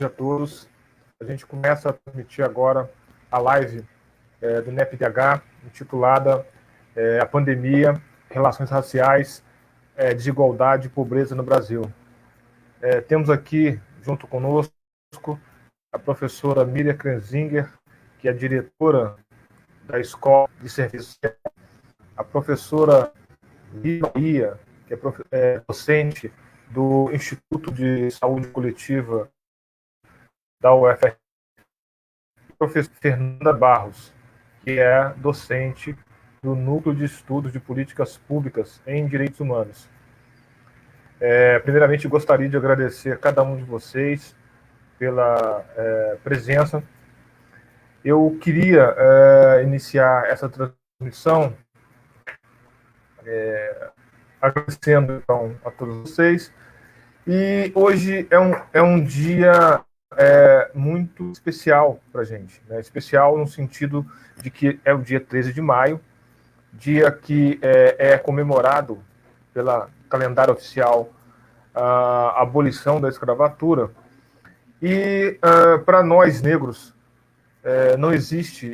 a todos. A gente começa a transmitir agora a live do NEPDH, intitulada A Pandemia, Relações Raciais, Desigualdade e Pobreza no Brasil. Temos aqui, junto conosco, a professora Miriam Krenzinger, que é diretora da Escola de Serviço Social, a professora Lígia, que é docente do Instituto de Saúde Coletiva da UFRJ, a professora Fernanda Barros, que é docente do Núcleo de Estudos de Políticas Públicas em Direitos Humanos. Primeiramente, gostaria de agradecer a cada um de vocês pela presença. Eu queria iniciar essa transmissão agradecendo, então, a todos vocês. E hoje é um dia muito especial para a gente, né? Especial no sentido de que é o dia 13 de maio, dia que é comemorado pela calendário oficial a abolição da escravatura. E para nós negros não existe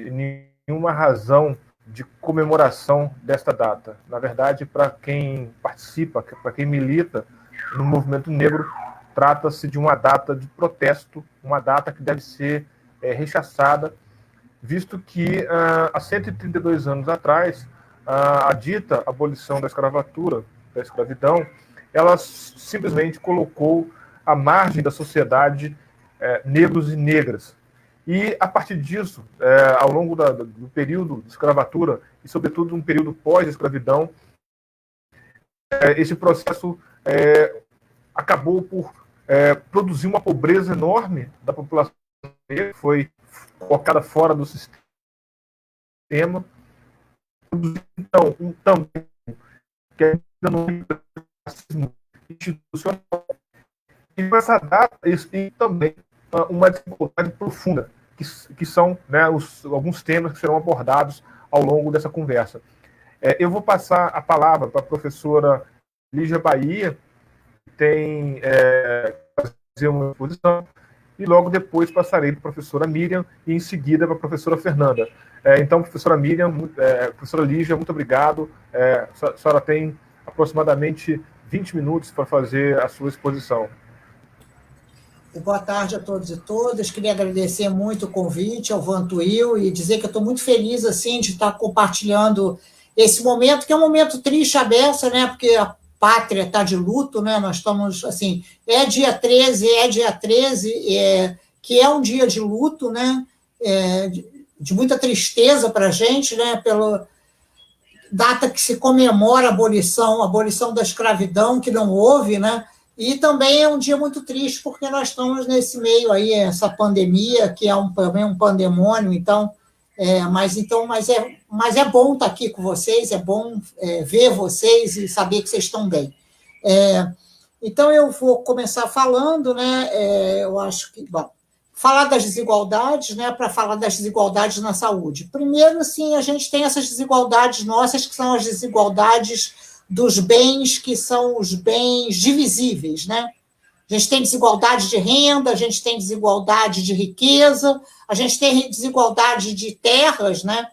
nenhuma razão de comemoração desta data. Na verdade, para quem participa, para quem milita no movimento negro, trata-se de uma data de protesto, uma data que deve ser rechaçada, visto que há 132 anos atrás, a dita abolição da escravatura, da escravidão, ela simplesmente colocou à margem da sociedade negros e negras. E, a partir disso, ao longo do período de escravatura, e sobretudo no período pós-escravidão, esse processo acabou por produzir uma pobreza enorme da população negra, que foi colocada fora do sistema, então, também que ainda não é racismo institucional, e com essa data, e também uma desigualdade profunda, que são, né, alguns temas que serão abordados ao longo dessa conversa. Eu vou passar a palavra para a professora Lígia Bahia, que tem fazer uma exposição, e logo depois passarei para a professora Miriam e em seguida para a professora Fernanda. Então, professora Miriam, professora Lígia, muito obrigado. A senhora tem aproximadamente 20 minutos para fazer a sua exposição. Boa tarde a todos e todas. Queria agradecer muito o convite ao Vantuil e dizer que eu estou muito feliz assim, de estar compartilhando esse momento, que é um momento triste à beça, né? Porque a pátria está de luto, né? Nós estamos, assim, dia 13, que é um dia de luto, né? De muita tristeza para a gente, né? Pela data que se comemora a abolição da escravidão, que não houve, né? E também é um dia muito triste, porque nós estamos nesse meio aí, essa pandemia, que é também um pandemônio, mas é bom estar aqui com vocês, é bom ver vocês e saber que vocês estão bem. Então, eu vou começar falando, né, eu acho que, falar das desigualdades, né, para falar das desigualdades na saúde. Primeiro, sim, a gente tem essas desigualdades nossas, que são as desigualdades dos bens, que são os bens divisíveis, né? A gente tem desigualdade de renda, a gente tem desigualdade de riqueza, a gente tem desigualdade de terras, né?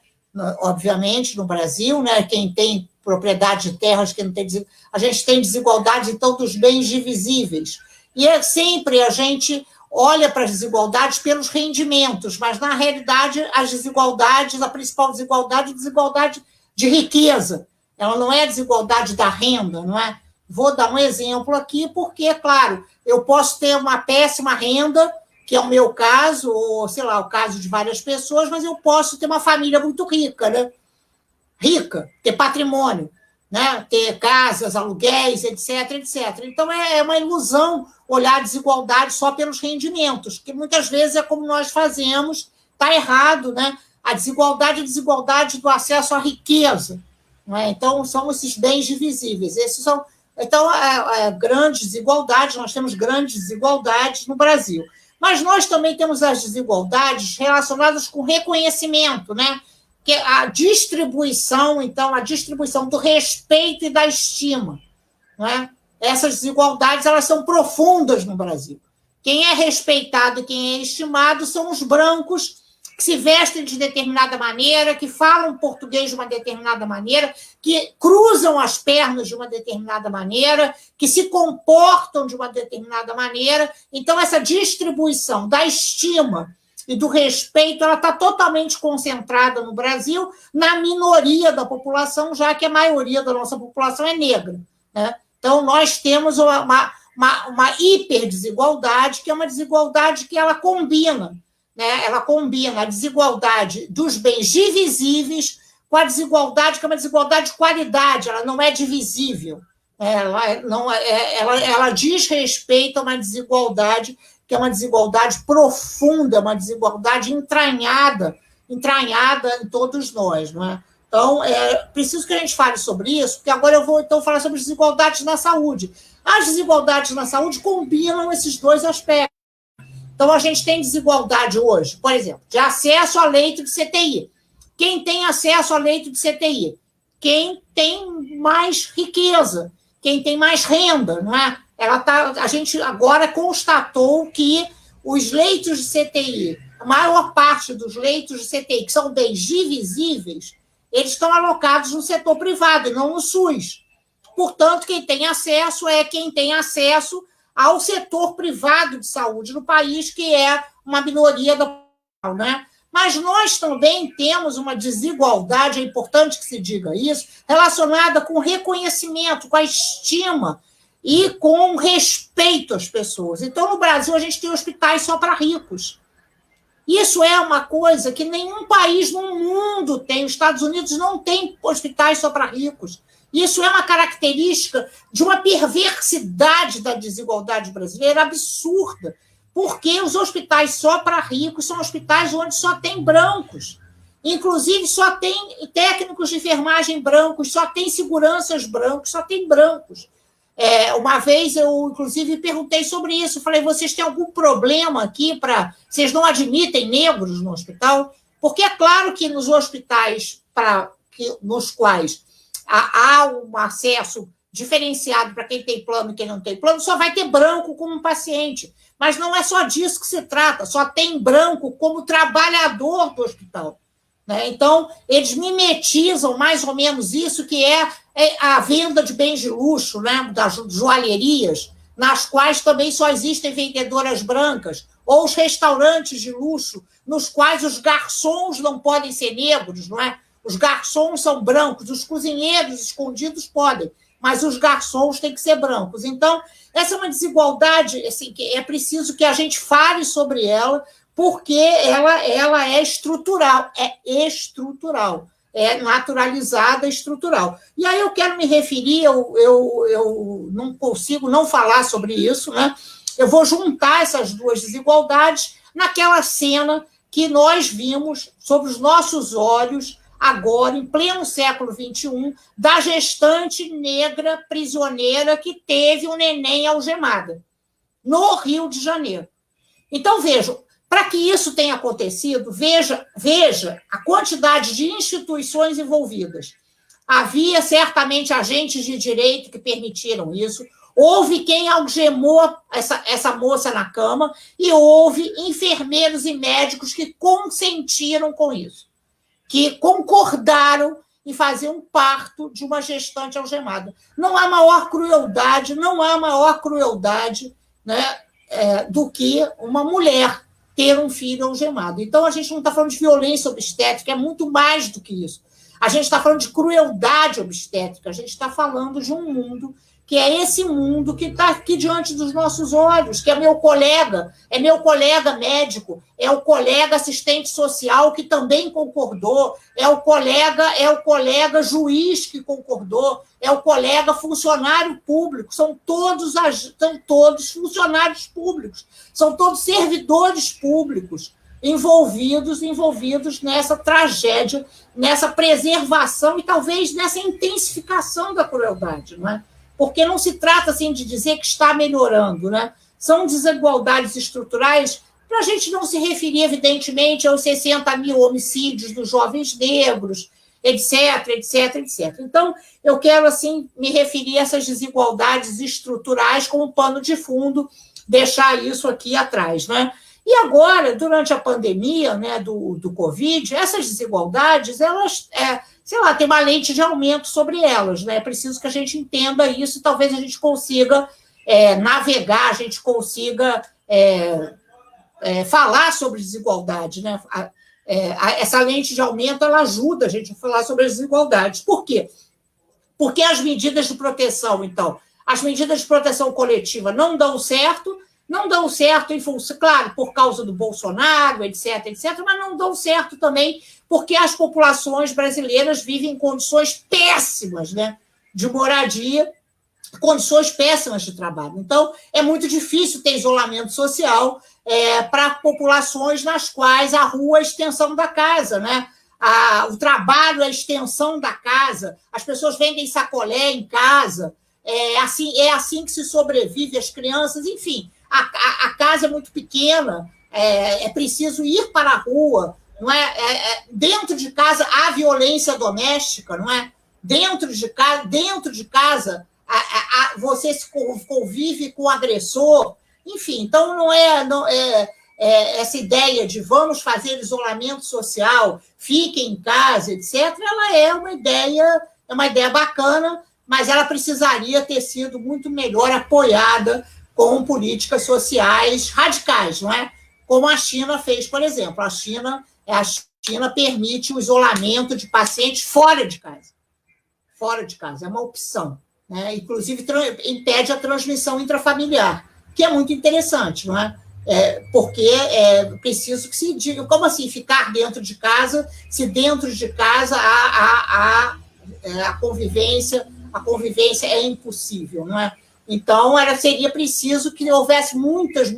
Obviamente, no Brasil, né? Quem tem propriedade de terras, quem não tem a gente tem desigualdade, então, dos bens divisíveis. E sempre a gente olha para as desigualdades pelos rendimentos, mas, na realidade, as desigualdades, a principal desigualdade é a desigualdade de riqueza. Ela não é a desigualdade da renda, não é? Vou dar um exemplo aqui, porque, claro, eu posso ter uma péssima renda, que é o meu caso, ou, sei lá, o caso de várias pessoas, mas eu posso ter uma família muito rica, né? Rica, ter patrimônio, né? Ter casas, aluguéis, etc, etc. Então, é uma ilusão olhar a desigualdade só pelos rendimentos, que muitas vezes é como nós fazemos, está errado, né? A desigualdade é a desigualdade do acesso à riqueza. Então, são esses bens divisíveis. Então, grandes desigualdades, nós temos grandes desigualdades no Brasil. Mas nós também temos as desigualdades relacionadas com reconhecimento, né? Que é a distribuição, então, a distribuição do respeito e da estima. Não é? Essas desigualdades, elas são profundas no Brasil. Quem é respeitado e quem é estimado são os brancos que se vestem de determinada maneira, que falam português de uma determinada maneira, que cruzam as pernas de uma determinada maneira, que se comportam de uma determinada maneira. Então, essa distribuição da estima e do respeito, ela está totalmente concentrada no Brasil, na minoria da população, já que a maioria da nossa população é negra, né? Então, nós temos uma hiperdesigualdade, que é uma desigualdade que ela combina, né? Ela combina a desigualdade dos bens divisíveis com a desigualdade, que é uma desigualdade de qualidade, ela não é divisível. Ela diz respeito a uma desigualdade que é uma desigualdade profunda, uma desigualdade entranhada em todos nós, não é? Então, é preciso que a gente fale sobre isso, porque agora eu vou, então, falar sobre desigualdades na saúde. As desigualdades na saúde combinam esses dois aspectos. Então, a gente tem desigualdade hoje, por exemplo, de acesso a leito de CTI. Quem tem acesso a leito de CTI? Quem tem mais riqueza, quem tem mais renda, não é? A gente agora constatou que os leitos de CTI, a maior parte dos leitos de CTI, que são bens divisíveis, eles estão alocados no setor privado e não no SUS. Portanto, quem tem acesso é quem tem acesso ao setor privado de saúde no país, que é uma minoria da população, né? Mas nós também temos uma desigualdade, é importante que se diga isso, relacionada com o reconhecimento, com a estima e com o respeito às pessoas. Então, no Brasil, a gente tem hospitais só para ricos. Isso é uma coisa que nenhum país no mundo tem. Os Estados Unidos não tem hospitais só para ricos. Isso é uma característica de uma perversidade da desigualdade brasileira absurda, porque os hospitais só para ricos são hospitais onde só tem brancos. Inclusive, só tem técnicos de enfermagem brancos, só tem seguranças brancos, só tem brancos. Uma vez eu, inclusive, perguntei sobre isso. Falei, vocês têm algum problema aqui para... Vocês não admitem negros no hospital? Porque é claro que nos hospitais nos quais há um acesso diferenciado para quem tem plano e quem não tem plano, só vai ter branco como paciente. Mas não é só disso que se trata, só tem branco como trabalhador do hospital. Então, eles mimetizam mais ou menos isso, que é a venda de bens de luxo, né, das joalherias, nas quais também só existem vendedoras brancas, ou os restaurantes de luxo, nos quais os garçons não podem ser negros, não é? Os garçons são brancos, os cozinheiros escondidos podem, mas os garçons têm que ser brancos. Então, essa é uma desigualdade assim, que é preciso que a gente fale sobre ela, porque ela é estrutural, é naturalizada, estrutural. E aí eu quero me referir, eu não consigo não falar sobre isso, né? Eu vou juntar essas duas desigualdades naquela cena que nós vimos sob os nossos olhos, agora, em pleno século XXI, da gestante negra prisioneira que teve um neném algemada, no Rio de Janeiro. Então, vejam, para que isso tenha acontecido, veja a quantidade de instituições envolvidas. Havia certamente agentes de direito que permitiram isso, houve quem algemou essa moça na cama e houve enfermeiros e médicos que consentiram com isso, que concordaram em fazer um parto de uma gestante algemada. Não há maior crueldade, né, do que uma mulher ter um filho algemado. Então, a gente não está falando de violência obstétrica, é muito mais do que isso. A gente está falando de crueldade obstétrica, a gente está falando de um mundo que é esse mundo que está aqui diante dos nossos olhos, que é meu colega médico, é o colega assistente social que também concordou, é o colega juiz que concordou, é o colega funcionário público, são todos funcionários públicos, são todos servidores públicos envolvidos nessa tragédia, nessa preservação e talvez nessa intensificação da crueldade, não é? Porque não se trata assim, de dizer que está melhorando, né? São desigualdades estruturais, para a gente não se referir, evidentemente, aos 60 mil homicídios dos jovens negros, etc. Então, eu quero assim, me referir a essas desigualdades estruturais como pano de fundo deixar isso aqui atrás, né? E agora, durante a pandemia, né, do Covid, essas desigualdades, elas, sei lá, tem uma lente de aumento sobre elas, né? É preciso que a gente entenda isso e talvez a gente consiga navegar, a gente consiga falar sobre desigualdade, né? Essa lente de aumento, ela ajuda a gente a falar sobre as desigualdades. Por quê? Porque as medidas de proteção, então, as medidas de proteção coletiva não dão certo em função, claro, por causa do Bolsonaro, etc., mas não dão certo também porque as populações brasileiras vivem em condições péssimas, né, de moradia, condições péssimas de trabalho. Então, é muito difícil ter isolamento social para populações nas quais a rua é a extensão da casa, né? O trabalho é a extensão da casa, as pessoas vendem sacolé em casa, é assim que se sobrevive, as crianças, enfim, a casa é muito pequena, é preciso ir para a rua, não é? Dentro de casa há violência doméstica, não é? Dentro de casa você se convive com o agressor, enfim, então não é essa ideia de vamos fazer isolamento social, fiquem em casa, etc., ela é uma ideia bacana, mas ela precisaria ter sido muito melhor apoiada com políticas sociais radicais, não é? Como a China fez, por exemplo. A China permite o isolamento de pacientes fora de casa. Fora de casa, é uma opção, né? Inclusive, impede a transmissão intrafamiliar, que é muito interessante, não é? Porque é preciso que se diga, como assim ficar dentro de casa, se dentro de casa a convivência é impossível, não é? Então, seria preciso que houvesse muitas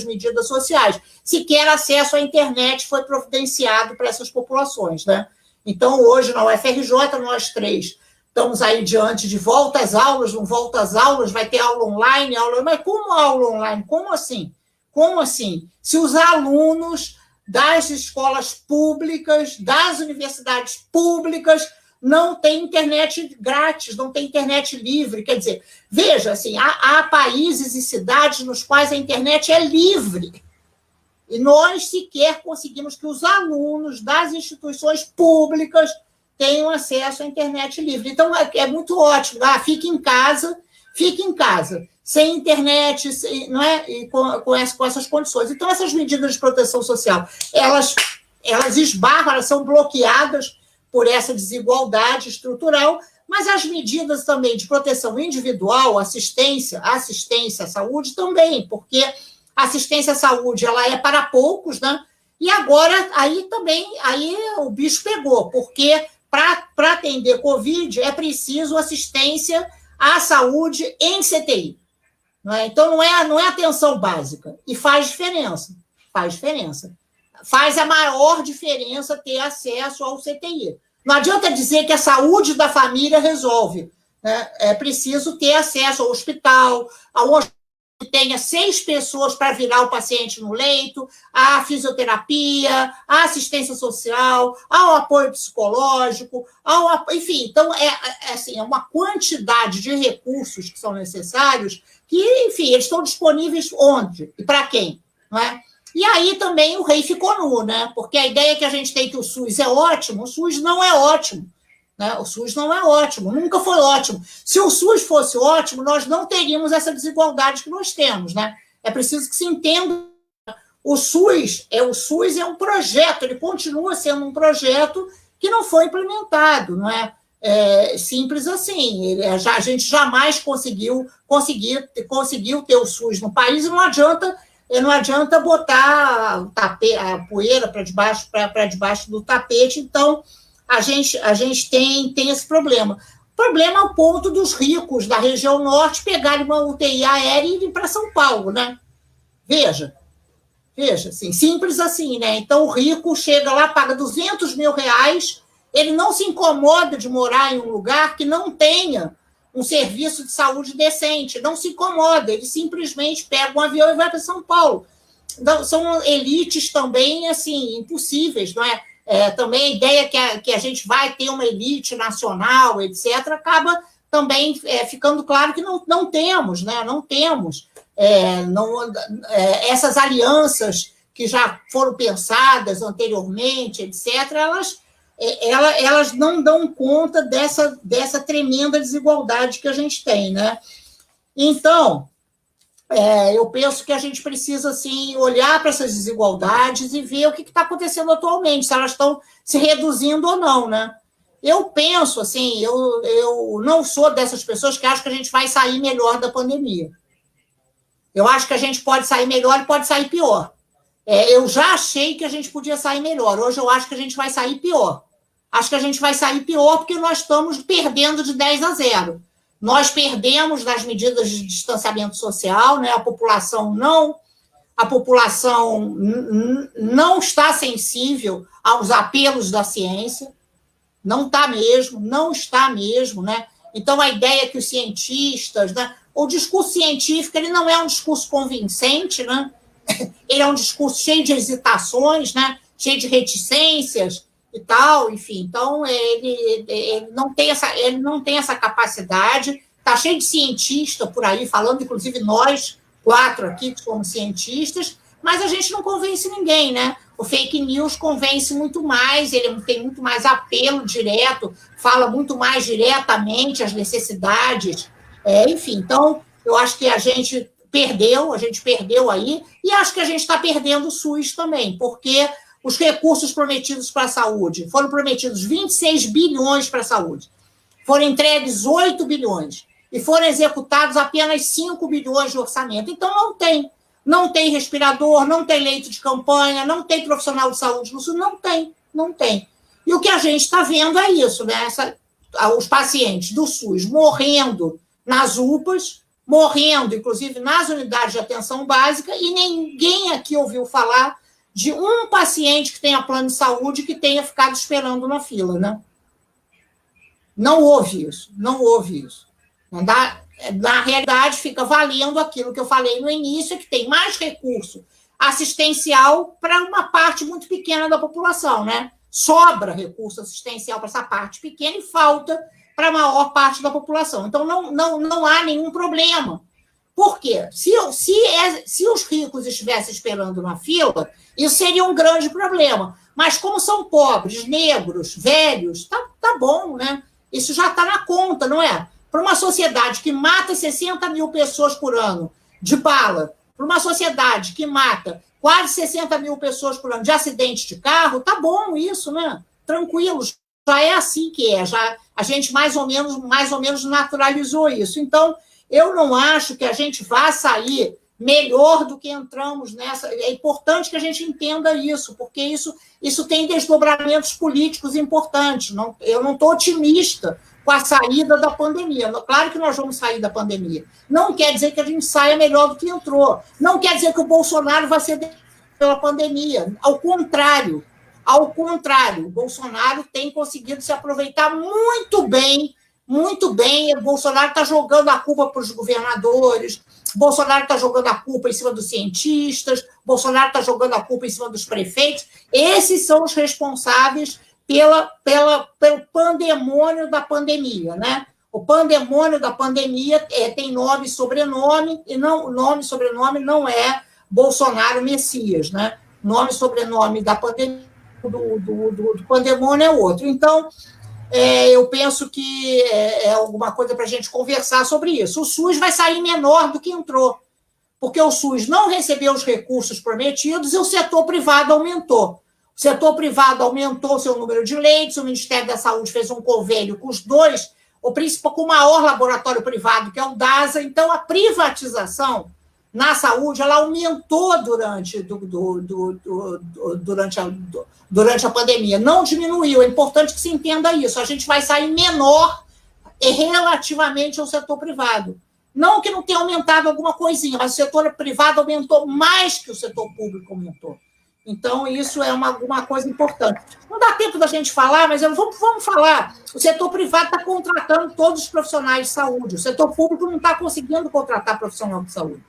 medidas sociais. Sequer acesso à internet foi providenciado para essas populações, né? Então, hoje, na UFRJ, nós três estamos aí diante de volta às aulas, não volta às aulas, vai ter aula online, mas como aula online? Como assim? Como assim? Se os alunos das escolas públicas, das universidades públicas, não têm internet grátis, não têm internet livre. Quer dizer, veja, assim, há países e cidades nos quais a internet é livre. E nós sequer conseguimos que os alunos das instituições públicas tenham acesso à internet livre. Então, é muito ótimo. Fique em casa, sem internet, não é? E com essas condições. Então, essas medidas de proteção social, elas esbarram, elas são bloqueadas por essa desigualdade estrutural, mas as medidas também de proteção individual, assistência à saúde também, porque a assistência à saúde ela é para poucos, né? E agora aí o bicho pegou, porque para atender Covid é preciso assistência à saúde em CTI. Não é? Então, não é atenção básica. E faz diferença. Faz a maior diferença ter acesso ao CTI. Não adianta dizer que a saúde da família resolve. Né? É preciso ter acesso ao hospital, que tenha 6 pessoas para virar o paciente no leito, à fisioterapia, à assistência social, ao apoio psicológico, enfim, então é uma quantidade de recursos que são necessários que, enfim, eles estão disponíveis onde e para quem, não é? E aí também o rei ficou nu, né? Porque a ideia que a gente tem que o SUS é ótimo, o SUS não é ótimo. Né? O SUS não é ótimo, nunca foi ótimo. Se o SUS fosse ótimo, nós não teríamos essa desigualdade que nós temos. Né? É preciso que se entenda. O SUS é um projeto, ele continua sendo um projeto que não foi implementado, não é? Simples assim. A gente jamais conseguiu ter o SUS no país e não adianta botar a poeira para debaixo do tapete. Então, a gente tem esse problema. O problema é o ponto dos ricos da região norte pegarem uma UTI aérea e irem para São Paulo, né? Veja, assim, simples assim, né? Então, o rico chega lá, paga 200 mil reais, ele não se incomoda de morar em um lugar que não tenha um serviço de saúde decente, não se incomoda, ele simplesmente pega um avião e vai para São Paulo. Então, são elites também, assim, impossíveis, não é? Também a ideia que a gente vai ter uma elite nacional, etc., acaba também ficando claro que não temos, né? Não temos. essas alianças que já foram pensadas anteriormente, etc., elas não dão conta dessa tremenda desigualdade que a gente tem, né? Então, eu penso que a gente precisa assim, olhar para essas desigualdades e ver o que está acontecendo atualmente, se elas estão se reduzindo ou não, né? Eu penso, assim, eu não sou dessas pessoas que acham que a gente vai sair melhor da pandemia. Eu acho que a gente pode sair melhor e pode sair pior. Eu já achei que a gente podia sair melhor. Hoje eu acho que a gente vai sair pior. Acho que a gente vai sair pior porque nós estamos perdendo de 10-0. Nós perdemos nas medidas de distanciamento social, né? A população não está sensível aos apelos da ciência. Não está mesmo, né? Então, a ideia é que os cientistas, né? O discurso científico, ele não é um discurso convincente, né? Ele é um discurso cheio de hesitações, né? Cheio de reticências e tal, enfim. Então, ele não tem essa capacidade. Está cheio de cientista por aí, falando, inclusive nós, 4 aqui, que somos cientistas, mas a gente não convence ninguém, né? O fake news convence muito mais, ele tem muito mais apelo direto, fala muito mais diretamente as necessidades, enfim. Então, eu acho que a gente perdeu aí, e acho que a gente está perdendo o SUS também, porque os recursos prometidos para a saúde, foram prometidos 26 bilhões para a saúde, foram entregues 8 bilhões, e foram executados apenas 5 bilhões de orçamento. Então, não tem respirador, não tem leito de campanha, não tem profissional de saúde no SUS, não tem. E o que a gente está vendo é isso, né? Os pacientes do SUS morrendo nas UPAs, morrendo, inclusive, nas unidades de atenção básica, e ninguém aqui ouviu falar de um paciente que tenha plano de saúde que tenha ficado esperando na fila, né? Não houve isso. Na realidade, fica valendo aquilo que eu falei no início, que tem mais recurso assistencial para uma parte muito pequena da população, né? Sobra recurso assistencial para essa parte pequena e falta para a maior parte da população. Então, não há nenhum problema. Por quê? Se os ricos estivessem esperando na fila, isso seria um grande problema. Mas como são pobres, negros, velhos, tá bom, né? Isso já está na conta, não é? Para uma sociedade que mata 60 mil pessoas por ano de bala, para uma sociedade que mata quase 60 mil pessoas por ano de acidente de carro, tá bom isso, né? Tranquilo, já é assim que é, já a gente mais ou menos naturalizou isso. Então, eu não acho que a gente vá sair melhor do que entramos nessa. É importante que a gente entenda isso, porque isso tem desdobramentos políticos importantes. Eu não estou otimista com a saída da pandemia. Claro que nós vamos sair da pandemia. Não quer dizer que a gente saia melhor do que entrou. Não quer dizer que o Bolsonaro vai ser pela pandemia. Ao contrário, o Bolsonaro tem conseguido se aproveitar muito bem. O Bolsonaro está jogando a culpa para os governadores, o Bolsonaro está jogando a culpa em cima dos cientistas, o Bolsonaro está jogando a culpa em cima dos prefeitos. Esses são os responsáveis pelo pandemônio da pandemia, né? O pandemônio da pandemia tem nome e sobrenome, e nome e sobrenome não é Bolsonaro Messias, né? Nome e sobrenome da pandemia, do pandemônio é outro. Então, eu penso que é alguma coisa para a gente conversar sobre isso. O SUS vai sair menor do que entrou, porque o SUS não recebeu os recursos prometidos e o setor privado aumentou. O setor privado aumentou seu número de leitos, o Ministério da Saúde fez um convênio com os dois, com o maior laboratório privado, que é o DASA. Então, a privatização na saúde, ela aumentou durante a pandemia, não diminuiu. É importante que se entenda isso. A gente vai sair menor relativamente ao setor privado. Não que não tenha aumentado alguma coisinha, mas o setor privado aumentou mais que o setor público aumentou. Então, isso é alguma coisa importante. Não dá tempo da gente falar, mas vamos falar. O setor privado está contratando todos os profissionais de saúde. O setor público não está conseguindo contratar profissional de saúde.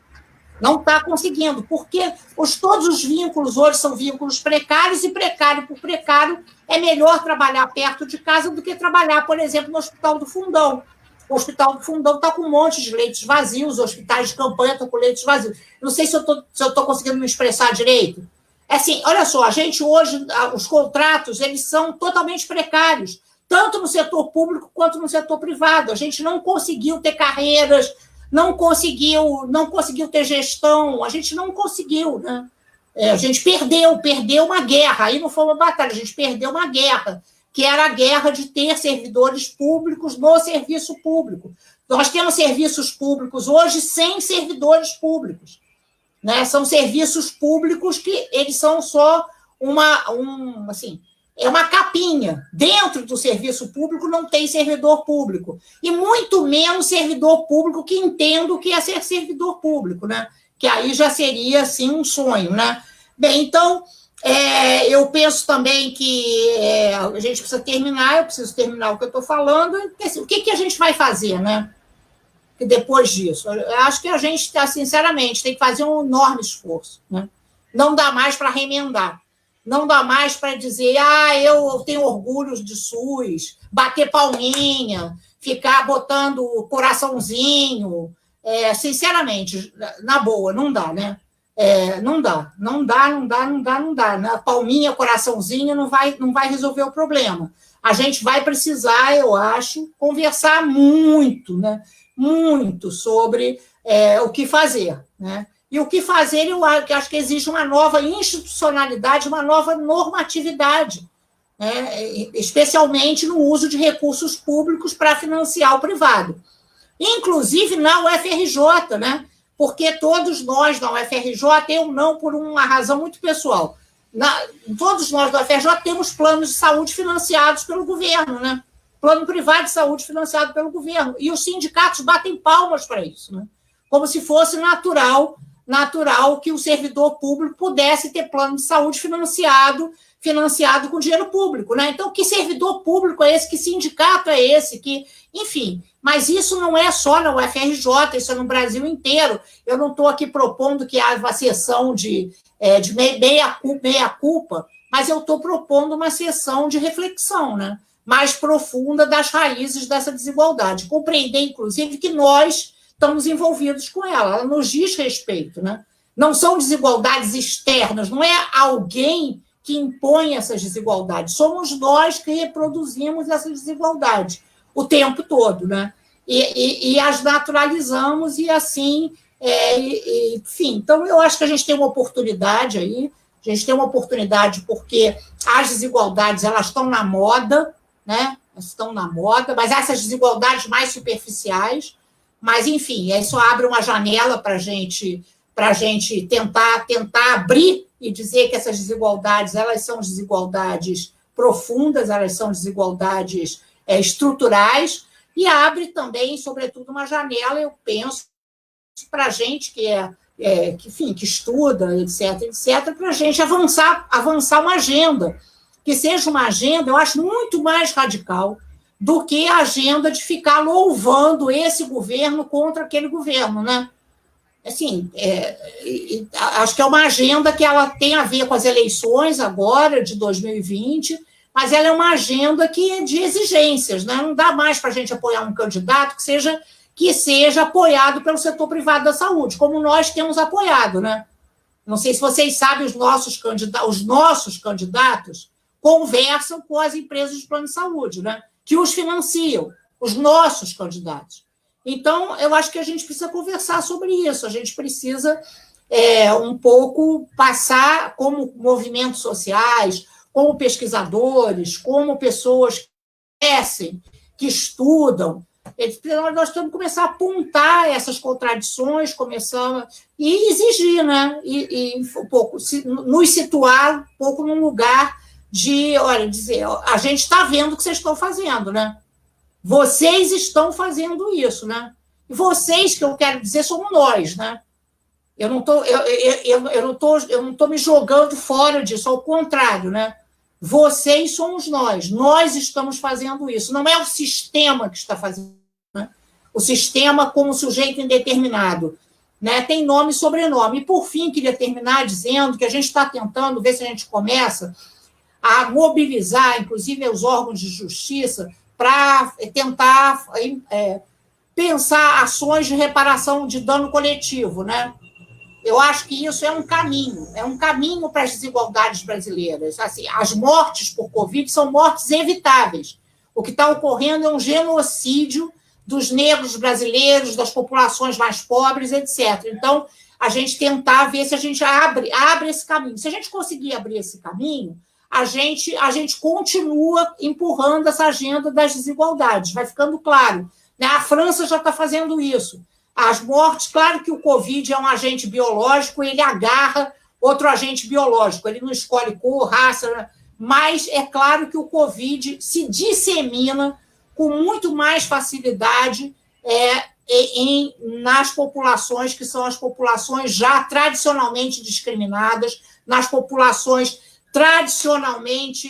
Não está conseguindo, porque todos os vínculos hoje são vínculos precários, e precário por precário é melhor trabalhar perto de casa do que trabalhar, por exemplo, no Hospital do Fundão. O Hospital do Fundão está com um monte de leitos vazios, os hospitais de campanha estão com leitos vazios. Não sei se eu estou conseguindo me expressar direito. É assim, olha só, a gente hoje, os contratos, eles são totalmente precários, tanto no setor público quanto no setor privado. A gente não conseguiu ter carreiras, não conseguiu ter gestão, a gente não conseguiu, né? A gente perdeu uma guerra, aí não foi uma batalha, a gente perdeu uma guerra, que era a guerra de ter servidores públicos no serviço público. Nós temos serviços públicos hoje sem servidores públicos, né? São serviços públicos que eles são só é uma capinha. Dentro do serviço público não tem servidor público. E muito menos servidor público que entenda o que é ser servidor público, né? Que aí já seria, assim, um sonho, né? Bem, então, eu penso também que a gente precisa terminar, eu preciso terminar o que eu estou falando, o que a gente vai fazer, né? Depois disso? Eu acho que a gente, sinceramente, tem que fazer um enorme esforço, né? Não dá mais para remendar. Não dá mais para dizer, eu tenho orgulho de SUS, bater palminha, ficar botando coraçãozinho. Sinceramente, na boa, não dá, né? Não dá. Né? Palminha, coraçãozinho não vai resolver o problema. A gente vai precisar, eu acho, conversar muito, né? Muito sobre o que fazer, né? E o que fazer, eu acho que exige uma nova institucionalidade, uma nova normatividade, né? Especialmente no uso de recursos públicos para financiar o privado. Inclusive na UFRJ, né? Porque todos nós da UFRJ, eu não por uma razão muito pessoal, todos nós da UFRJ temos planos de saúde financiados pelo governo, né? Plano privado de saúde financiado pelo governo. E os sindicatos batem palmas para isso, né? Como se fosse natural que o servidor público pudesse ter plano de saúde financiado com dinheiro público, né? Então, que servidor público é esse? Que sindicato é esse? Enfim, mas isso não é só na UFRJ, isso é no Brasil inteiro. Eu não estou aqui propondo que haja uma sessão de meia-culpa, mas eu estou propondo uma sessão de reflexão, né? Mais profunda das raízes dessa desigualdade. Compreender, inclusive, que nós estamos envolvidos com ela nos diz respeito, né? Não são desigualdades externas, não é alguém que impõe essas desigualdades, somos nós que reproduzimos essas desigualdades o tempo todo, né? E as naturalizamos e assim, enfim. Então, eu acho que a gente tem uma oportunidade aí, porque as desigualdades, elas estão na moda, né? Mas essas desigualdades mais superficiais. Mas, enfim, isso abre uma janela para a gente tentar abrir e dizer que essas desigualdades, elas são desigualdades profundas, elas são desigualdades estruturais, e abre também, sobretudo, uma janela, eu penso, para a gente que estuda, etc., para a gente avançar uma agenda, que seja uma agenda, eu acho, muito mais radical do que a agenda de ficar louvando esse governo contra aquele governo, né? Assim, acho que é uma agenda que ela tem a ver com as eleições agora, de 2020, mas ela é uma agenda de exigências, né? Não dá mais para a gente apoiar um candidato que seja apoiado pelo setor privado da saúde, como nós temos apoiado, né? Não sei se vocês sabem, os nossos candidatos conversam com as empresas de plano de saúde, né? Que os financiam, os nossos candidatos. Então, eu acho que a gente precisa conversar sobre isso, a gente precisa um pouco passar como movimentos sociais, como pesquisadores, como pessoas que conhecem, que estudam. Nós temos que começar a apontar essas contradições, e exigir, né? E um pouco, nos situar um pouco num lugar dizer, a gente está vendo o que vocês estão fazendo, né? Vocês estão fazendo isso, né? E vocês, que eu quero dizer, somos nós, né? Eu não tô me jogando fora disso, ao contrário, né? Vocês somos nós estamos fazendo isso. Não é o sistema que está fazendo, né? O sistema como sujeito indeterminado, né? Tem nome e sobrenome. E, por fim, queria terminar dizendo que a gente está tentando ver se a gente começa a mobilizar, inclusive, os órgãos de justiça para tentar pensar ações de reparação de dano coletivo, né? Eu acho que isso é um caminho para as desigualdades brasileiras. Assim, as mortes por Covid são mortes evitáveis. O que está ocorrendo é um genocídio dos negros brasileiros, das populações mais pobres, etc. Então, a gente tentar ver se a gente abre esse caminho. Se a gente conseguir abrir esse caminho, a gente continua empurrando essa agenda das desigualdades. Vai ficando claro. Né? A França já está fazendo isso. As mortes, claro que o Covid é um agente biológico, ele agarra outro agente biológico, ele não escolhe cor, raça, mas é claro que o Covid se dissemina com muito mais facilidade nas populações que são as populações já tradicionalmente discriminadas, nas populações tradicionalmente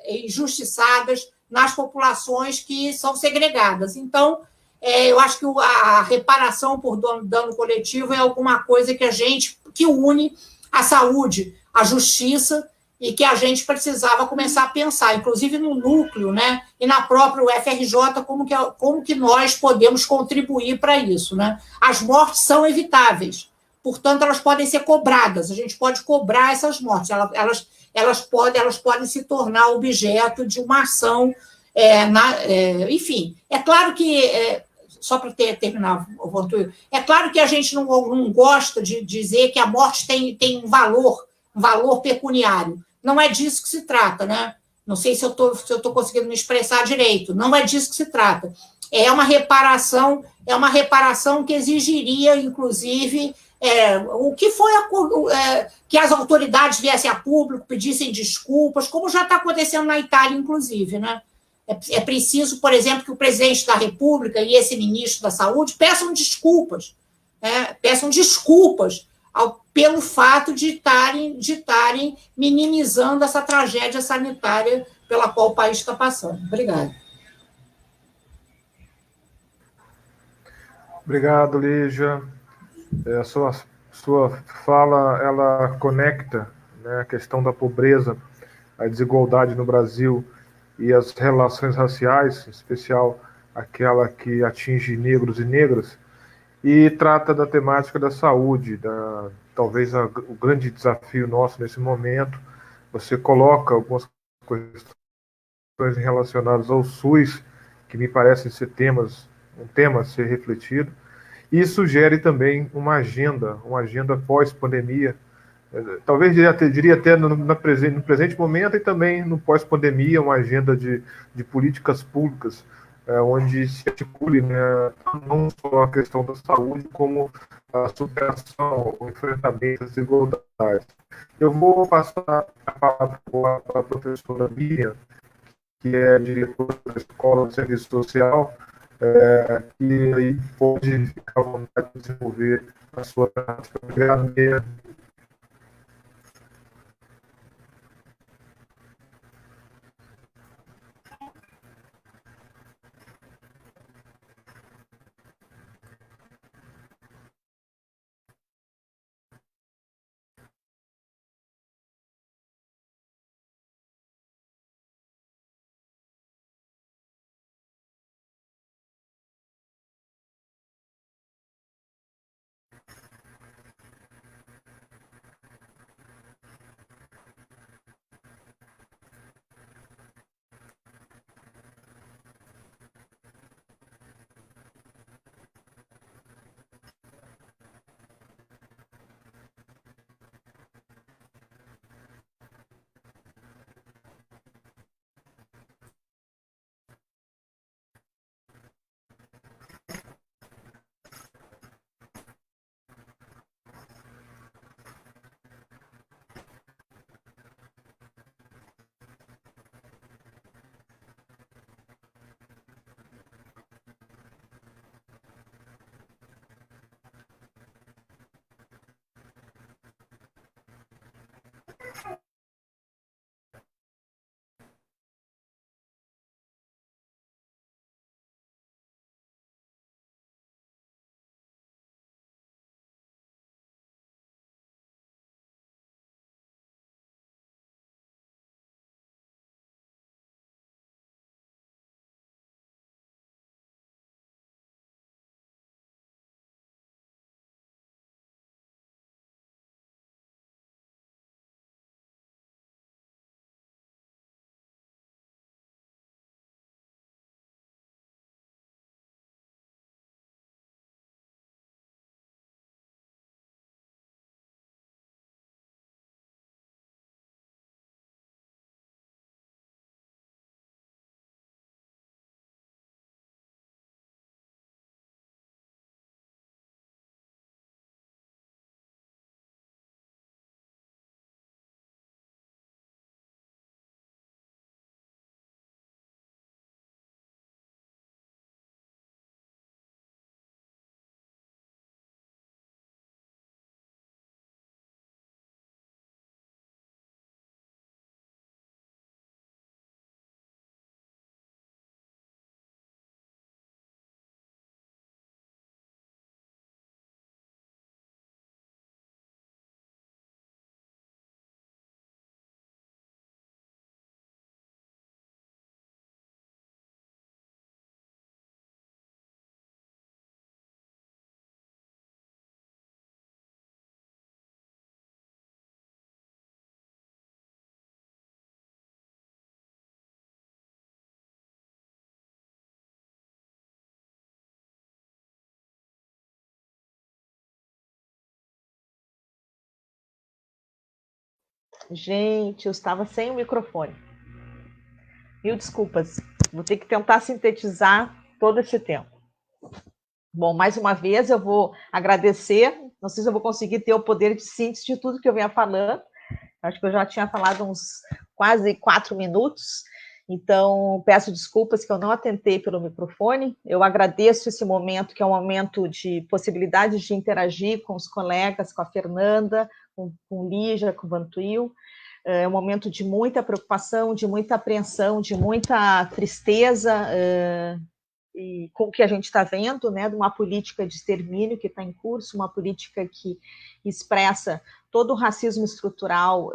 injustiçadas, nas populações que são segregadas. Então, eu acho que a reparação por dano coletivo é alguma coisa que une a saúde, a justiça, e que a gente precisava começar a pensar, inclusive no núcleo, né, e na própria UFRJ, como que nós podemos contribuir para isso. Né? As mortes são evitáveis, portanto, elas podem ser cobradas, a gente pode cobrar essas mortes, elas podem se tornar objeto de uma ação, enfim. É claro que só para terminar, Vantuil, é claro que a gente não gosta de dizer que a morte tem um valor pecuniário. Não é disso que se trata, né? Não sei se eu estou conseguindo me expressar direito. Não é disso que se trata. É uma reparação que exigiria, inclusive, o que foi que as autoridades viessem a público, pedissem desculpas, como já está acontecendo na Itália, inclusive, né? É preciso, por exemplo, que o presidente da República e esse ministro da Saúde peçam desculpas, pelo fato de estarem minimizando essa tragédia sanitária pela qual o país está passando. Obrigada. Obrigado, Lígia. A sua fala, ela conecta, né, a questão da pobreza, a desigualdade no Brasil e as relações raciais, em especial aquela que atinge negros e negras, e trata da temática da saúde, talvez o grande desafio nosso nesse momento. Você coloca algumas questões relacionadas ao SUS, que me parecem ser um tema a ser refletido, e sugere também uma agenda pós-pandemia, talvez diria até no presente momento e também no pós-pandemia, uma agenda de políticas públicas, onde se articule, né, não só a questão da saúde, como a superação, o enfrentamento das desigualdades. Eu vou passar a palavra para a professora Miriam, que é diretora da Escola de Serviço Social, que aí pode ficar à vontade de desenvolver a sua prática. Obrigado, Miriam. Gente, eu estava sem o microfone. Mil desculpas. Vou ter que tentar sintetizar todo esse tempo. Bom, mais uma vez eu vou agradecer. Não sei se eu vou conseguir ter o poder de síntese de tudo que eu venha falando. Acho que eu já tinha falado uns quase 4 minutos. Então, peço desculpas que eu não atentei pelo microfone. Eu agradeço esse momento, que é um momento de possibilidade de interagir com os colegas, com a Fernanda, com Lígia, com o Vantuil. É um momento de muita preocupação, de muita apreensão, de muita tristeza, e com o que a gente está vendo, né, de uma política de extermínio que está em curso, uma política que expressa todo o racismo estrutural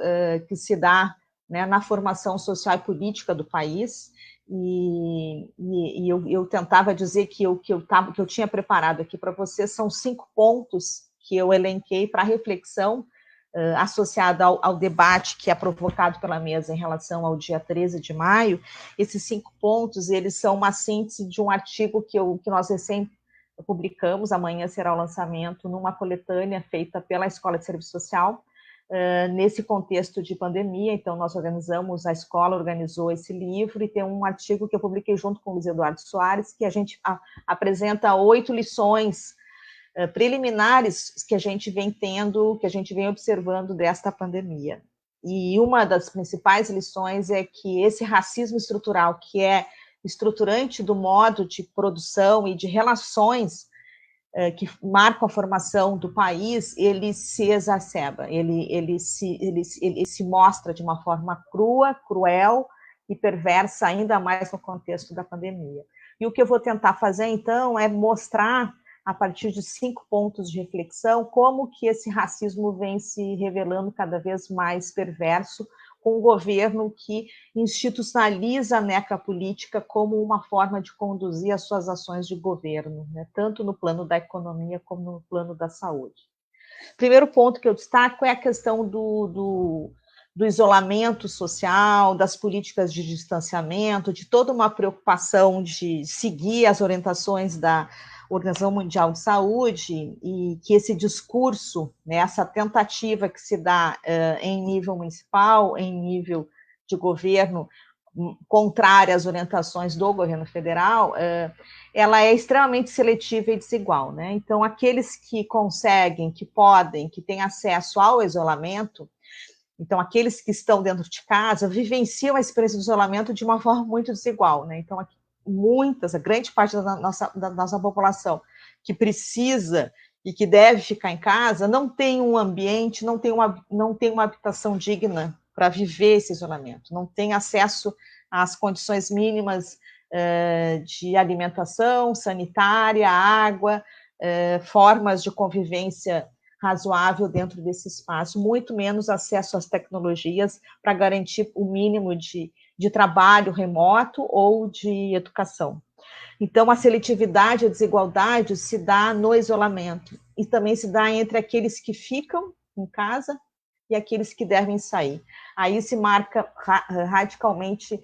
que se dá, né, na formação social e política do país. E eu tentava dizer que eu tinha preparado aqui para vocês são 5 pontos que eu elenquei para reflexão, associada ao debate que é provocado pela mesa em relação ao dia 13 de maio. Esses 5 pontos, eles são uma síntese de um artigo que nós recém publicamos, amanhã será o lançamento, numa coletânea feita pela Escola de Serviço Social, nesse contexto de pandemia. Então, nós organizamos, a escola organizou esse livro, e tem um artigo que eu publiquei junto com o Luiz Eduardo Soares, que a gente apresenta 8 lições preliminares que a gente vem tendo, que a gente vem observando desta pandemia. E uma das principais lições é que esse racismo estrutural, que é estruturante do modo de produção e de relações que marcam a formação do país, ele se exacerba, ele se mostra de uma forma crua, cruel e perversa, ainda mais no contexto da pandemia. E o que eu vou tentar fazer, então, é mostrar, a partir de 5 pontos de reflexão, como que esse racismo vem se revelando cada vez mais perverso, com um governo que institucionaliza a necropolítica como uma forma de conduzir as suas ações de governo, né, tanto no plano da economia como no plano da saúde. Primeiro ponto que eu destaco é a questão do isolamento social, das políticas de distanciamento, de toda uma preocupação de seguir as orientações da Organização Mundial de Saúde, e que esse discurso, né, essa tentativa que se dá em nível municipal, em nível de governo, contrária às orientações do governo federal, ela é extremamente seletiva e desigual, né? Então, aqueles que conseguem, que podem, que têm acesso ao isolamento, então, aqueles que estão dentro de casa, vivenciam a experiência do isolamento de uma forma muito desigual, né? Então, a grande parte da nossa população que precisa e que deve ficar em casa não tem um ambiente, não tem uma habitação digna para viver esse isolamento, não tem acesso às condições mínimas de alimentação, sanitária, água, formas de convivência razoável dentro desse espaço, muito menos acesso às tecnologias para garantir o mínimo de trabalho remoto ou de educação. Então, a seletividade, a desigualdade se dá no isolamento, e também se dá entre aqueles que ficam em casa e aqueles que devem sair. Aí se marca radicalmente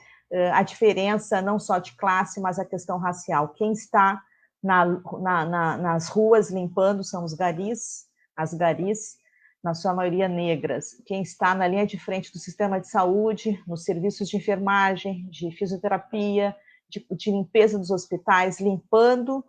a diferença, não só de classe, mas a questão racial. Quem está nas ruas limpando são os garis, as garis, na sua maioria negras. Quem está na linha de frente do sistema de saúde, nos serviços de enfermagem, de fisioterapia, de limpeza dos hospitais, limpando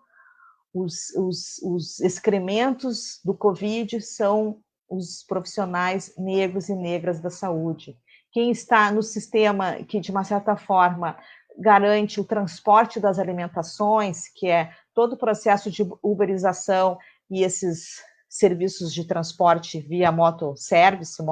os excrementos do Covid, são os profissionais negros e negras da saúde. Quem está no sistema que, de uma certa forma, garante o transporte das alimentações, que é todo o processo de uberização e esses serviços de transporte via motoservice,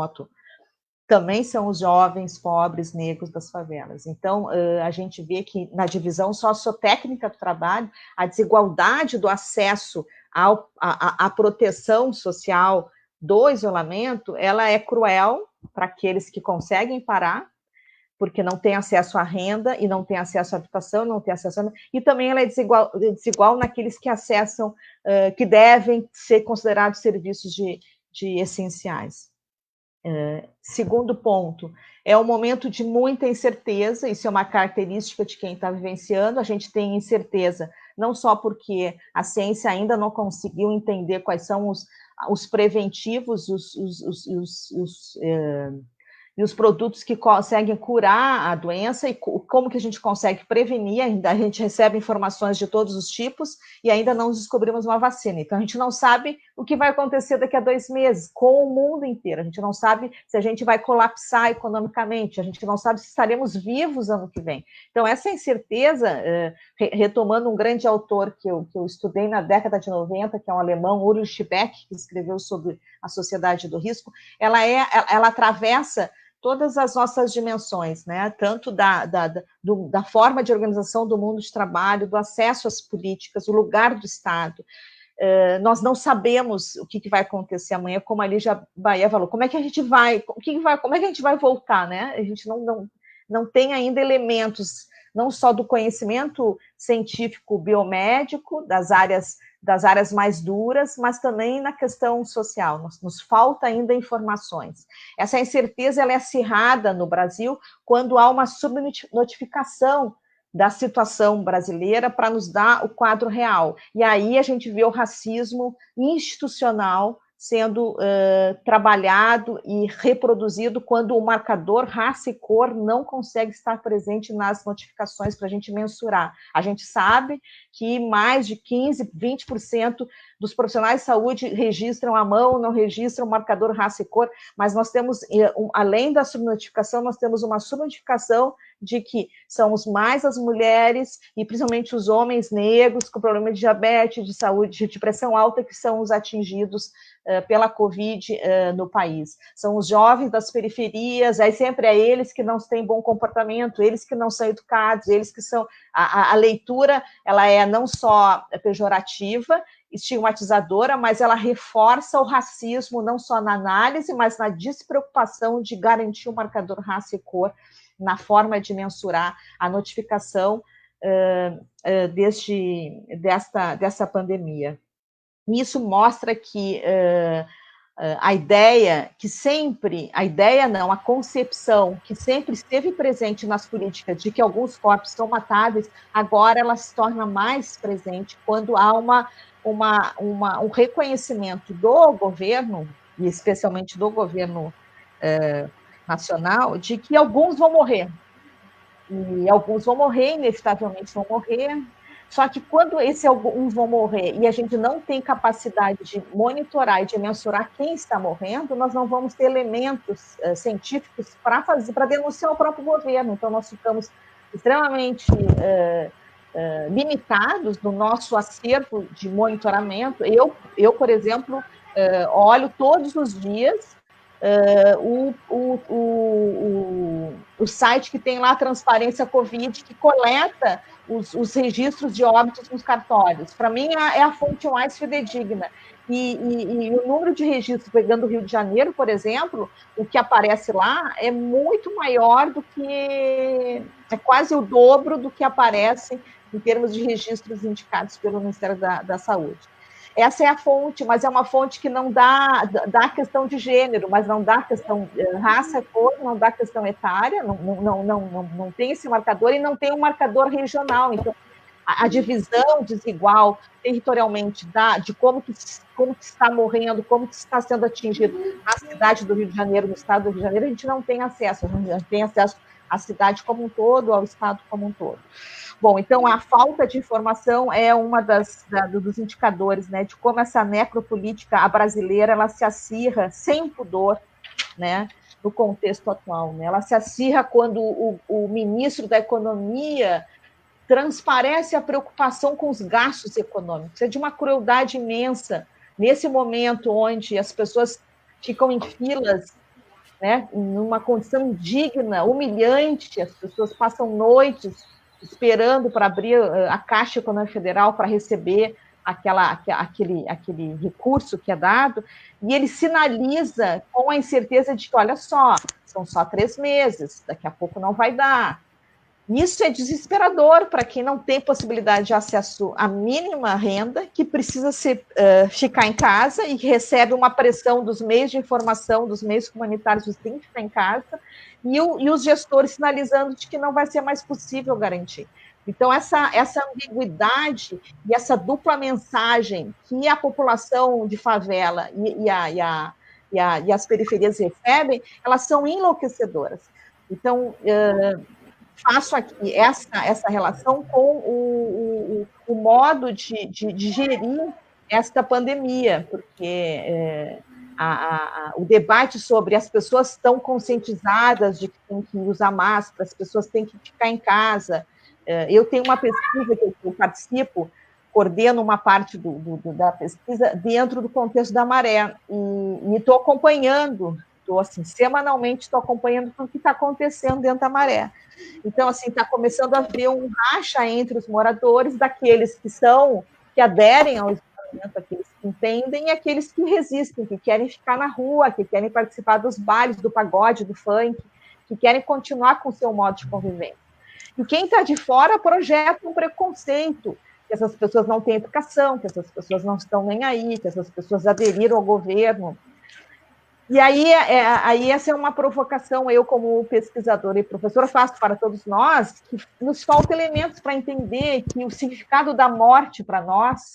também são os jovens pobres negros das favelas. Então, a gente vê que na divisão sociotécnica do trabalho, a desigualdade do acesso à proteção social do isolamento, ela é cruel para aqueles que conseguem parar, porque não tem acesso à renda e não tem acesso à habitação, não tem acesso e também ela é desigual naqueles que acessam, que devem ser considerados serviços de essenciais. Segundo ponto, é um momento de muita incerteza, isso é uma característica de quem está vivenciando. A gente tem incerteza, não só porque a ciência ainda não conseguiu entender quais são os preventivos, e os produtos que conseguem curar a doença e como que a gente consegue prevenir. Ainda a gente recebe informações de todos os tipos e ainda não descobrimos uma vacina. Então, a gente não sabe o que vai acontecer daqui a 2 meses com o mundo inteiro. A gente não sabe se a gente vai colapsar economicamente, a gente não sabe se estaremos vivos ano que vem. Então, essa incerteza, retomando um grande autor que eu estudei na década de 90, que é um alemão, Ulrich Beck, que escreveu sobre a sociedade do risco, ela atravessa todas as nossas dimensões, né? Tanto da forma de organização do mundo de trabalho, do acesso às políticas, o lugar do Estado. Nós não sabemos o que vai acontecer amanhã, como a Lígia Bahia falou. Como é que a gente vai, como é que a gente vai voltar, né? A gente não tem ainda elementos, não só do conhecimento científico biomédico, das áreas mais duras, mas também na questão social. Nos falta ainda informações. Essa incerteza ela é acirrada no Brasil quando há uma subnotificação da situação brasileira para nos dar o quadro real. E aí a gente vê o racismo institucional sendo trabalhado e reproduzido quando o marcador raça e cor não consegue estar presente nas notificações para a gente mensurar. A gente sabe que mais de 15%, 20% dos profissionais de saúde registram à mão, não registram o marcador raça e cor, mas nós temos, além da subnotificação, nós temos uma subnotificação de que são mais as mulheres e principalmente os homens negros com problema de diabetes, de saúde, de pressão alta, que são os atingidos pela Covid no país. São os jovens das periferias, aí sempre é eles que não têm bom comportamento, eles que não são educados, eles que são... A leitura, ela é não só pejorativa, estigmatizadora, mas ela reforça o racismo não só na análise, mas na despreocupação de garantir o marcador raça e cor na forma de mensurar a notificação dessa pandemia. Isso mostra que a concepção que sempre esteve presente nas políticas de que alguns corpos são matáveis, agora ela se torna mais presente quando há um reconhecimento do governo, e especialmente do governo nacional, de que alguns vão morrer. E alguns vão morrer, inevitavelmente vão morrer. Só que quando esses alguns vão morrer e a gente não tem capacidade de monitorar e de mensurar quem está morrendo, nós não vamos ter elementos científicos para denunciar o próprio governo. Então, nós ficamos extremamente limitados no nosso acervo de monitoramento. Eu, por exemplo, olho todos os dias o site que tem lá a Transparência Covid, que coleta os registros de óbitos nos cartórios. Para mim, é a fonte mais fidedigna. E o número de registros, pegando o Rio de Janeiro, por exemplo, o que aparece lá é muito maior do que... é quase o dobro do que aparece em termos de registros indicados pelo Ministério da Saúde. Essa é a fonte, mas é uma fonte que não dá a questão de gênero, mas não dá a questão raça, cor, não dá a questão etária, não tem esse marcador e não tem um marcador regional. Então, a divisão desigual territorialmente de como que está morrendo, como que está sendo atingido na cidade do Rio de Janeiro, no estado do Rio de Janeiro, a gente não tem acesso, a gente tem acesso à cidade como um todo, ao estado como um todo. Bom, então a falta de informação é uma dos indicadores, né, de como essa necropolítica a brasileira ela se acirra sem pudor, né, no contexto atual. Né? Ela se acirra quando o ministro da Economia transparece a preocupação com os gastos econômicos. É de uma crueldade imensa nesse momento onde as pessoas ficam em filas, né, numa condição indigna, humilhante, as pessoas passam noites esperando para abrir a Caixa Econômica Federal para receber aquele recurso que é dado, e ele sinaliza com a incerteza de que, olha só, são só 3 meses, daqui a pouco não vai dar. Isso é desesperador para quem não tem possibilidade de acesso à mínima renda, que precisa ficar em casa e recebe uma pressão dos meios de informação, dos meios comunitários, de tem que ficar em casa, e os gestores sinalizando de que não vai ser mais possível garantir. Então, essa ambiguidade e essa dupla mensagem que a população de favela e e as periferias recebem, elas são enlouquecedoras. Então, faço aqui essa relação com o modo de gerir esta pandemia, porque o debate sobre as pessoas estão conscientizadas de que tem que usar máscara, as pessoas têm que ficar em casa. Eu tenho uma pesquisa que eu participo, coordeno uma parte da pesquisa dentro do contexto da Maré, e estou acompanhando, assim, semanalmente estou acompanhando o que está acontecendo dentro da Maré. Então, assim, está começando a haver um racha entre os moradores, daqueles que aderem ao isolamento, aqueles que entendem, e aqueles que resistem, que querem ficar na rua, que querem participar dos bailes, do pagode, do funk, que querem continuar com o seu modo de convivência. E quem está de fora projeta um preconceito, que essas pessoas não têm educação, que essas pessoas não estão nem aí, que essas pessoas aderiram ao governo. E aí essa é uma provocação, eu como pesquisadora e professora faço para todos nós, que nos falta elementos para entender que o significado da morte para nós,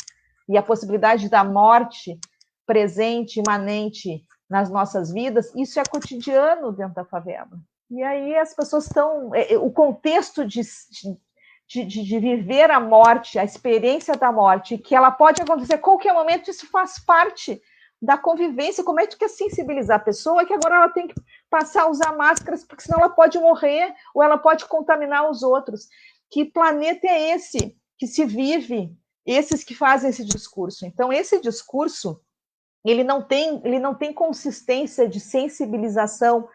e a possibilidade da morte presente, imanente nas nossas vidas, isso é cotidiano dentro da favela. E aí as pessoas estão... O contexto de viver a morte, a experiência da morte, que ela pode acontecer a qualquer momento, isso faz parte da convivência. Como é que tu quer sensibilizar a pessoa que agora ela tem que passar a usar máscaras, porque senão ela pode morrer ou ela pode contaminar os outros? Que planeta é esse que se vive, esses que fazem esse discurso? Então, esse discurso, ele não tem consistência de sensibilização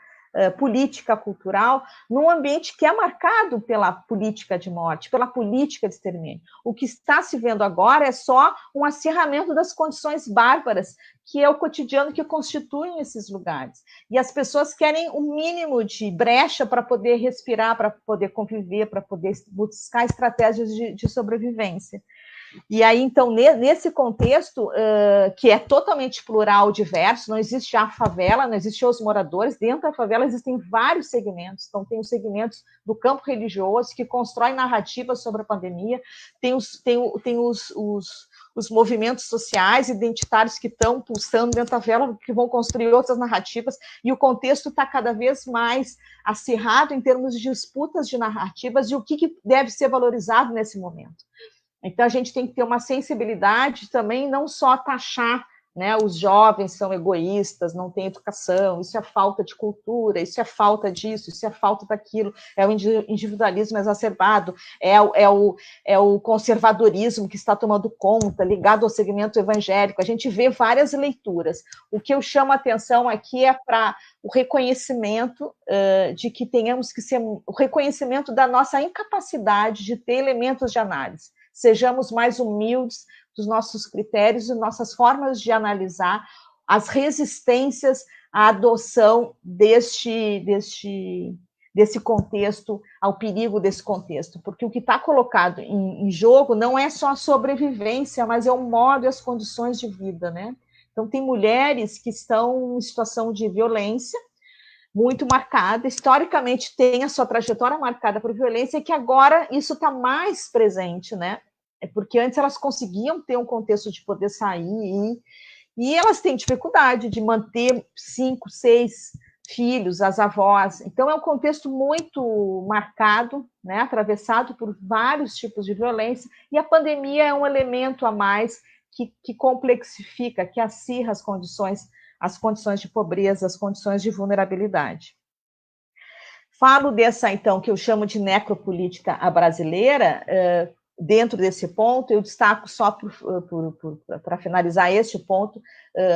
política, cultural, num ambiente que é marcado pela política de morte, pela política de extermínio. O que está se vendo agora é só um acirramento das condições bárbaras, que é o cotidiano que constituem esses lugares. E as pessoas querem o mínimo de brecha para poder respirar, para poder conviver, para poder buscar estratégias de sobrevivência. E aí, então, nesse contexto, que é totalmente plural, diverso, não existe a favela, não existe os moradores, dentro da favela existem vários segmentos. Então, tem os segmentos do campo religioso, que constroem narrativas sobre a pandemia, tem os movimentos sociais, identitários, que estão pulsando dentro da favela, que vão construir outras narrativas, e o contexto está cada vez mais acirrado em termos de disputas de narrativas e o que deve ser valorizado nesse momento. Então, a gente tem que ter uma sensibilidade também, não só taxar, né, os jovens são egoístas, não têm educação, isso é falta de cultura, isso é falta disso, isso é falta daquilo, é o individualismo exacerbado, é o conservadorismo que está tomando conta, ligado ao segmento evangélico. A gente vê várias leituras. O que eu chamo a atenção aqui é para o reconhecimento de que tenhamos que ser... o reconhecimento da nossa incapacidade de ter elementos de análise. Sejamos mais humildes dos nossos critérios e nossas formas de analisar as resistências à adoção desse contexto, ao perigo desse contexto, porque o que está colocado em jogo não é só a sobrevivência, mas é o modo e as condições de vida, né? Então, tem mulheres que estão em situação de violência, muito marcada, historicamente tem a sua trajetória marcada por violência, e que agora isso está mais presente, né? É porque antes elas conseguiam ter um contexto de poder sair, e elas têm dificuldade de manter 5, 6 filhos, as avós. Então, é um contexto muito marcado, né? Atravessado por vários tipos de violência, e a pandemia é um elemento a mais que complexifica, que acirra as condições de pobreza, as condições de vulnerabilidade. Falo dessa, então, que eu chamo de necropolítica brasileira. Dentro desse ponto, eu destaco só para finalizar este ponto,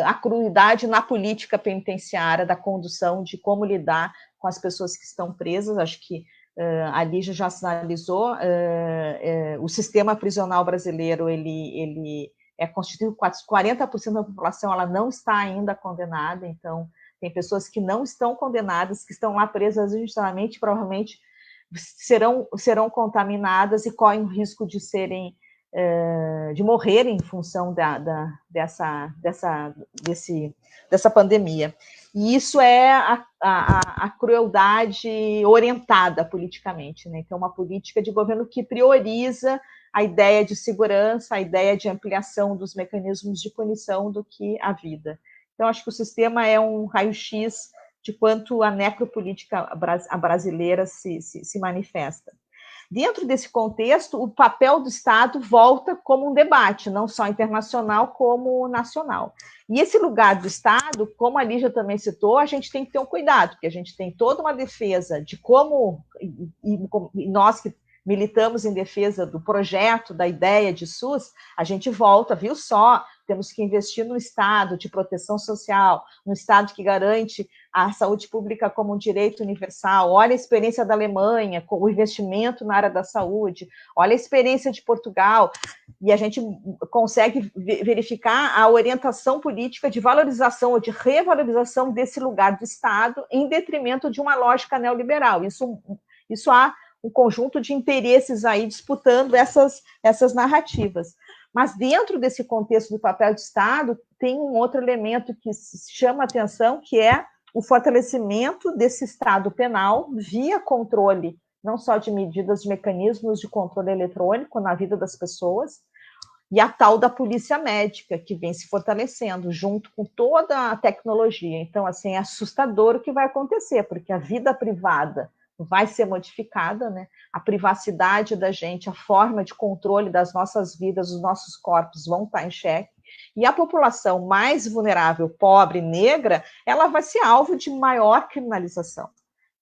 a crueldade na política penitenciária, da condução, de como lidar com as pessoas que estão presas. Acho que a Lígia já sinalizou, o sistema prisional brasileiro, ele é constituído por 40% da população, ela não está ainda condenada, então tem pessoas que não estão condenadas, que estão lá presas injustamente, provavelmente serão contaminadas e correm o risco de de morrerem em função dessa pandemia. E isso é a crueldade orientada politicamente, né? Então, uma política de governo que prioriza a ideia de segurança, a ideia de ampliação dos mecanismos de punição do que a vida. Então, acho que o sistema é um raio-x de quanto a necropolítica brasileira se manifesta. Dentro desse contexto, o papel do Estado volta como um debate, não só internacional, como nacional. E esse lugar do Estado, como a Lígia também citou, a gente tem que ter um cuidado, porque a gente tem toda uma defesa de como, e nós que militamos em defesa do projeto, da ideia de SUS, a gente volta, viu só, temos que investir no Estado de proteção social, no Estado que garante a saúde pública como um direito universal. Olha a experiência da Alemanha, com o investimento na área da saúde, olha a experiência de Portugal, e a gente consegue verificar a orientação política de valorização ou de revalorização desse lugar do Estado em detrimento de uma lógica neoliberal. Isso há um conjunto de interesses aí disputando essas narrativas. Mas dentro desse contexto do papel do Estado, tem um outro elemento que chama a atenção, que é o fortalecimento desse Estado penal via controle, não só de medidas, de mecanismos de controle eletrônico na vida das pessoas, e a tal da polícia médica, que vem se fortalecendo junto com toda a tecnologia. Então, assim, é assustador o que vai acontecer, porque a vida privada vai ser modificada, né? A privacidade da gente, a forma de controle das nossas vidas, dos nossos corpos vão estar em xeque, e a população mais vulnerável, pobre, negra, ela vai ser alvo de maior criminalização.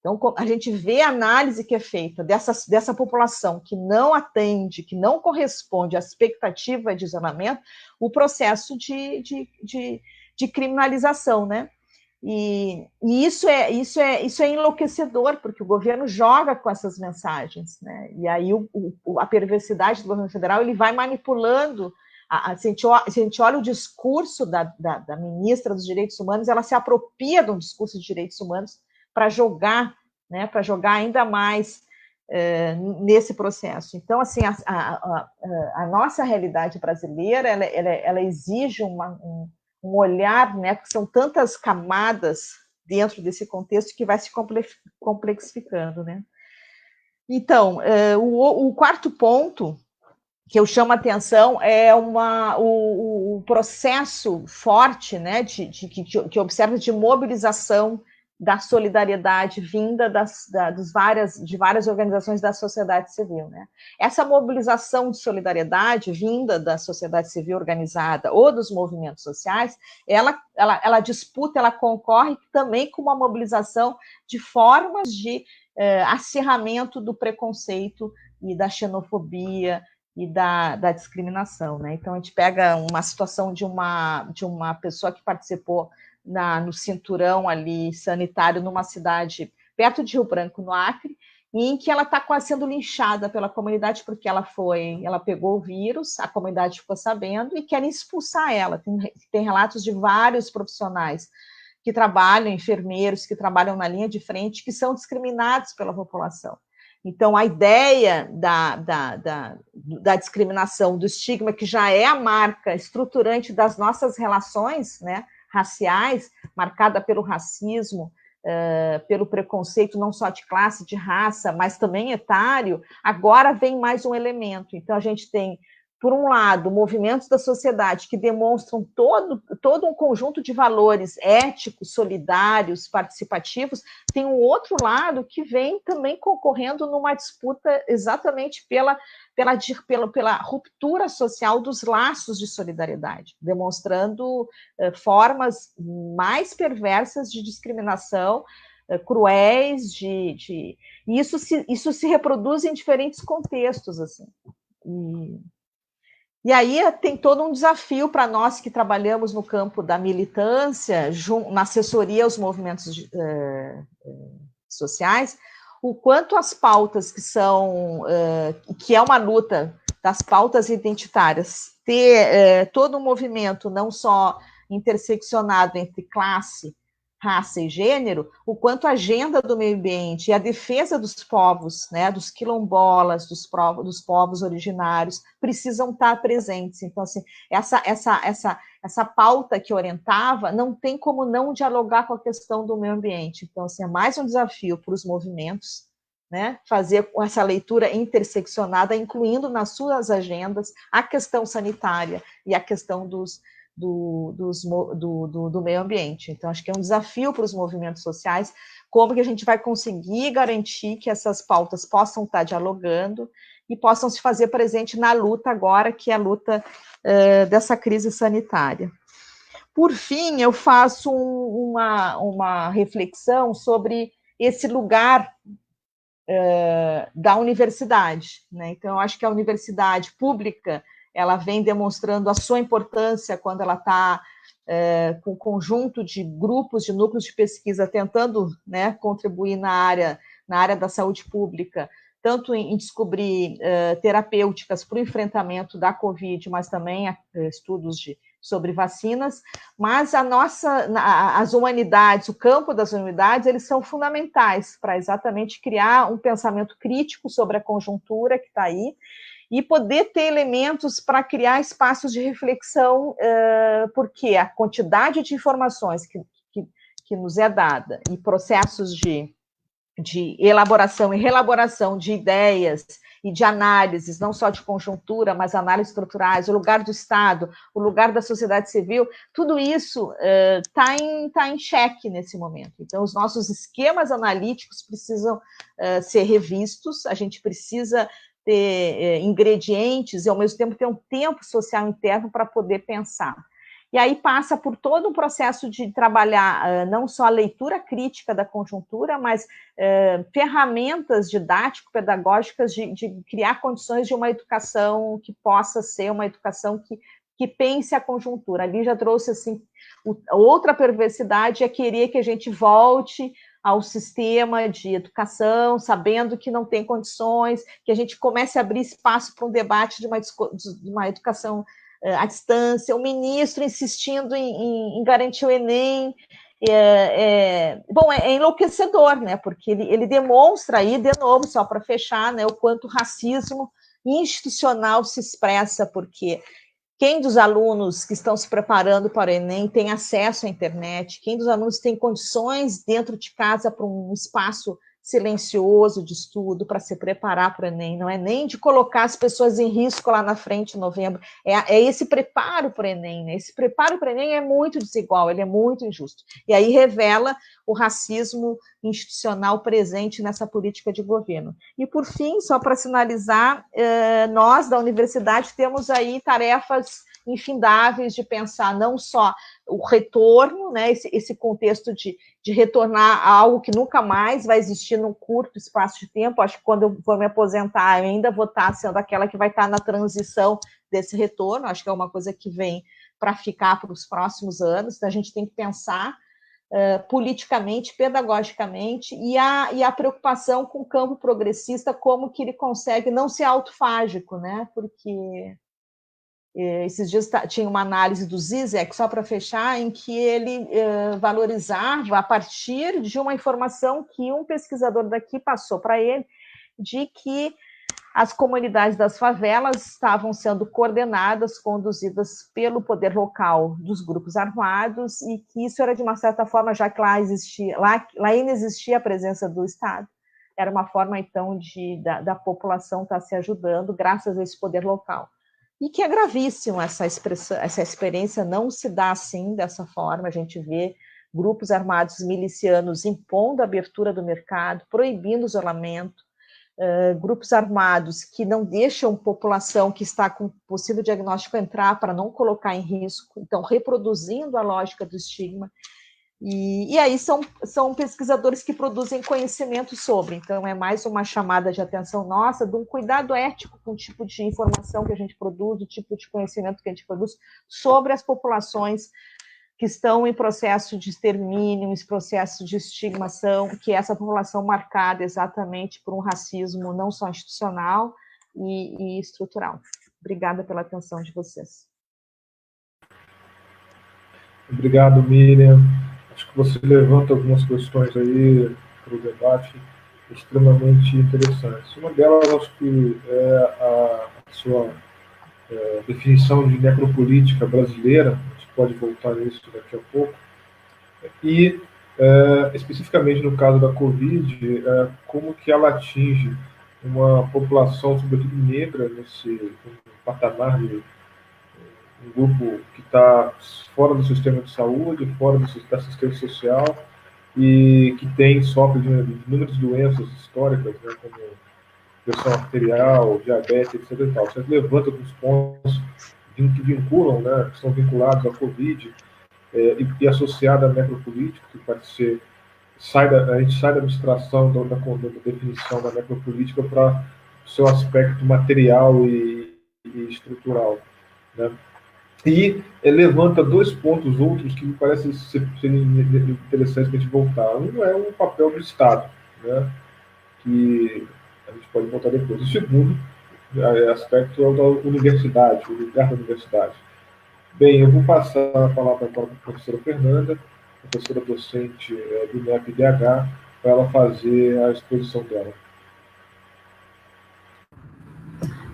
Então, a gente vê a análise que é feita dessa população que não atende, que não corresponde à expectativa de isolamento, o processo de criminalização, né? E isso é enlouquecedor, porque o governo joga com essas mensagens, né? E aí a perversidade do governo federal, ele vai manipulando. Se a gente olha o discurso da ministra dos Direitos Humanos, ela se apropria de um discurso de direitos humanos para jogar, né? Para jogar ainda mais nesse processo. Então, assim, a nossa realidade brasileira, ela exige um olhar, né, porque são tantas camadas dentro desse contexto que vai se complexificando, né? Então, o quarto ponto que eu chamo a atenção é o processo forte, né, que observa de mobilização da solidariedade vinda de várias organizações da sociedade civil, né? Essa mobilização de solidariedade vinda da sociedade civil organizada ou dos movimentos sociais, ela disputa, ela concorre também com uma mobilização de formas de acirramento do preconceito e da xenofobia e da discriminação, né? Então, a gente pega uma situação de uma pessoa que participou no cinturão ali sanitário numa cidade perto de Rio Branco, no Acre, e em que ela está quase sendo linchada pela comunidade porque ela pegou o vírus, a comunidade ficou sabendo e querem expulsar ela. Tem relatos de vários profissionais que trabalham, enfermeiros que trabalham na linha de frente, que são discriminados pela população. Então, a ideia da discriminação, do estigma, que já é a marca estruturante das nossas relações, né, raciais, marcada pelo racismo, pelo preconceito não só de classe, de raça, mas também etário, agora vem mais um elemento. Então, a gente tem, por um lado, movimentos da sociedade que demonstram todo um conjunto de valores éticos, solidários, participativos. Tem um outro lado que vem também concorrendo numa disputa exatamente pela ruptura social dos laços de solidariedade, demonstrando formas mais perversas de discriminação, cruéis, e isso se reproduz em diferentes contextos, assim. E aí tem todo um desafio para nós que trabalhamos no campo da militância, na assessoria aos movimentos sociais, o quanto as pautas que é uma luta das pautas identitárias, ter todo um movimento não só interseccionado entre classe, raça e gênero, o quanto a agenda do meio ambiente e a defesa dos povos, né, dos quilombolas, dos povos originários, precisam estar presentes. Então, assim, essa pauta que orientava não tem como não dialogar com a questão do meio ambiente. Então, assim, é mais um desafio para os movimentos, né, fazer essa leitura interseccionada, incluindo nas suas agendas a questão sanitária e a questão dos do meio ambiente. Então, acho que é um desafio para os movimentos sociais, como que a gente vai conseguir garantir que essas pautas possam estar dialogando e possam se fazer presente na luta agora, que é a luta dessa crise sanitária. Por fim, eu faço uma reflexão sobre esse lugar da universidade, né? Então, eu acho que a universidade pública, ela vem demonstrando a sua importância quando ela está com um conjunto de grupos, de núcleos de pesquisa tentando, né, contribuir na área da saúde pública, tanto em descobrir terapêuticas para o enfrentamento da Covid, mas também estudos sobre vacinas, mas as humanidades, o campo das humanidades, eles são fundamentais para exatamente criar um pensamento crítico sobre a conjuntura que está aí, e poder ter elementos para criar espaços de reflexão, porque a quantidade de informações que nos é dada e processos de elaboração e reelaboração de ideias e de análises, não só de conjuntura, mas análises estruturais, o lugar do Estado, o lugar da sociedade civil, tudo isso tá em xeque nesse momento. Então, os nossos esquemas analíticos precisam ser revistos, a gente precisa ter ingredientes e, ao mesmo tempo, ter um tempo social interno para poder pensar. E aí passa por todo um processo de trabalhar não só a leitura crítica da conjuntura, mas ferramentas didático-pedagógicas de criar condições de uma educação que possa ser uma educação que pense a conjuntura. Ali já trouxe assim, outra perversidade é querer que a gente volte ao sistema de educação, sabendo que não tem condições, que a gente comece a abrir espaço para um debate de uma educação à distância, o ministro insistindo em garantir o Enem. Bom, é enlouquecedor, né? Porque ele demonstra aí, de novo, só para fechar, né, o quanto o racismo institucional se expressa, porque quem dos alunos que estão se preparando para o Enem tem acesso à internet, quem dos alunos tem condições dentro de casa para um espaço silencioso de estudo, para se preparar para o Enem, não é nem de colocar as pessoas em risco lá na frente em novembro, é esse preparo para o Enem, né? Esse preparo para o Enem é muito desigual, ele é muito injusto, e aí revela o racismo institucional presente nessa política de governo. E por fim, só para sinalizar, nós da universidade temos aí tarefas infindáveis de pensar não só o retorno, né, esse contexto de retornar a algo que nunca mais vai existir num curto espaço de tempo. Acho que quando eu for me aposentar, eu ainda vou estar sendo aquela que vai estar na transição desse retorno. Acho que é uma coisa que vem para ficar para os próximos anos. Então, a gente tem que pensar politicamente, pedagogicamente, e a preocupação com o campo progressista, como que ele consegue não ser autofágico, né? Porque esses dias tinha uma análise do Zizek, só para fechar, em que ele valorizava, a partir de uma informação que um pesquisador daqui passou para ele, de que as comunidades das favelas estavam sendo coordenadas, conduzidas pelo poder local dos grupos armados, e que isso era, de uma certa forma, já que lá ainda existia a presença do Estado, era uma forma, então, da população estar se ajudando, graças a esse poder local. E que é gravíssimo essa experiência não se dá assim, dessa forma. A gente vê grupos armados milicianos impondo a abertura do mercado, proibindo o isolamento, grupos armados que não deixam população que está com possível diagnóstico entrar para não colocar em risco, então reproduzindo a lógica do estigma. E aí são pesquisadores que produzem conhecimento sobre, então é mais uma chamada de atenção nossa, de um cuidado ético com o tipo de informação que a gente produz, o tipo de conhecimento que a gente produz sobre as populações que estão em processo de extermínio, em processo de estigmação, que é essa população marcada exatamente por um racismo não só institucional e estrutural. Obrigada pela atenção de vocês. Obrigado, Miriam. Acho que você levanta algumas questões aí para o debate extremamente interessantes. Uma delas, acho que é a sua definição de necropolítica brasileira, a gente pode voltar nisso daqui a pouco, e especificamente no caso da Covid, como que ela atinge uma população, sobretudo negra, nesse patamar de um grupo que está fora do sistema de saúde, fora da assistência social, e que sofre de inúmeras doenças históricas, né, como pressão arterial, diabetes, etc. E tal. Você levanta alguns pontos que vinculam, né, que são vinculados à Covid, e associada à necropolítica, que pode ser, a gente sai da abstração da definição da necropolítica para o seu aspecto material e estrutural, né? E levanta dois pontos outros que me parecem serem interessantes para a gente voltar. Um é o papel do Estado, né, que a gente pode voltar depois. O segundo aspecto é o da universidade, o lugar da universidade. Bem, eu vou passar a palavra para a professora Fernanda, professora docente do MEP-DH, para ela fazer a exposição dela.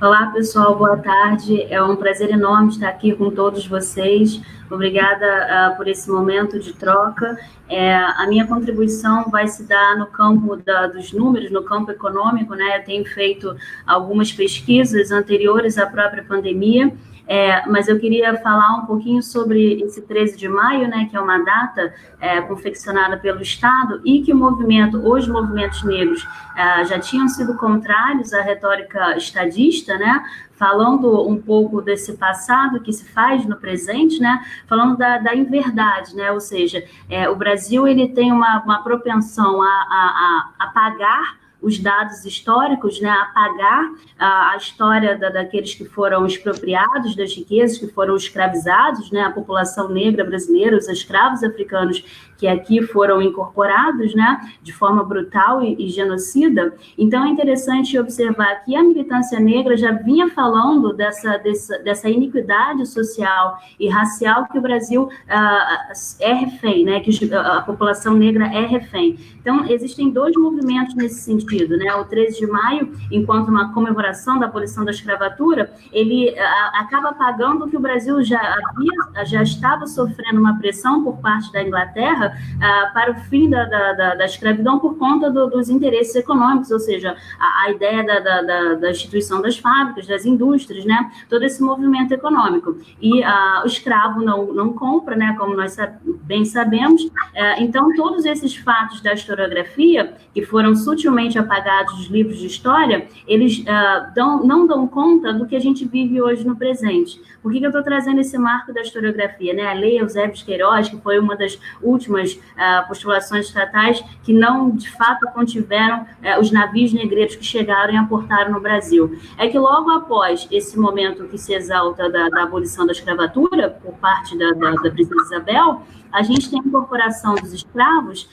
Olá, pessoal, boa tarde. É um prazer enorme estar aqui com todos vocês. Obrigada por esse momento de troca. A minha contribuição vai se dar no campo dos números, no campo econômico, né? Eu tenho feito algumas pesquisas anteriores à própria pandemia, mas eu queria falar um pouquinho sobre esse 13 de maio, né, que é uma data confeccionada pelo Estado e que os movimentos negros já tinham sido contrários à retórica estadista, né, falando um pouco desse passado que se faz no presente, né, falando da inverdade, né, ou seja, o Brasil ele tem uma propensão a apagar os dados históricos, né, apagar a história daqueles que foram expropriados das riquezas, que foram escravizados, né, a população negra brasileira, os escravos africanos que aqui foram incorporados, né, de forma brutal e genocida. Então, é interessante observar que a militância negra já vinha falando dessa iniquidade social e racial que o Brasil é refém, né, que a população negra é refém. Então, existem dois movimentos nesse sentido, né? O 13 de maio, enquanto uma comemoração da abolição da escravatura, ele acaba apagando que o Brasil já estava sofrendo uma pressão por parte da Inglaterra para o fim da escravidão por conta dos interesses econômicos, ou seja, a ideia da instituição das fábricas, das indústrias, né? Todo esse movimento econômico. E o escravo não compra, né? Como nós bem sabemos. Então, todos esses fatos da historiografia, que foram sutilmente apagados dos livros de história, eles não dão conta do que a gente vive hoje no presente. Por que eu estou trazendo esse marco da historiografia, né? A Lei Eusébio de Queiroz, que foi uma das últimas postulações estatais que não, de fato, contiveram os navios negreiros que chegaram e aportaram no Brasil. É que logo após esse momento que se exalta da abolição da escravatura, por parte da princesa Isabel, a gente tem a incorporação dos escravos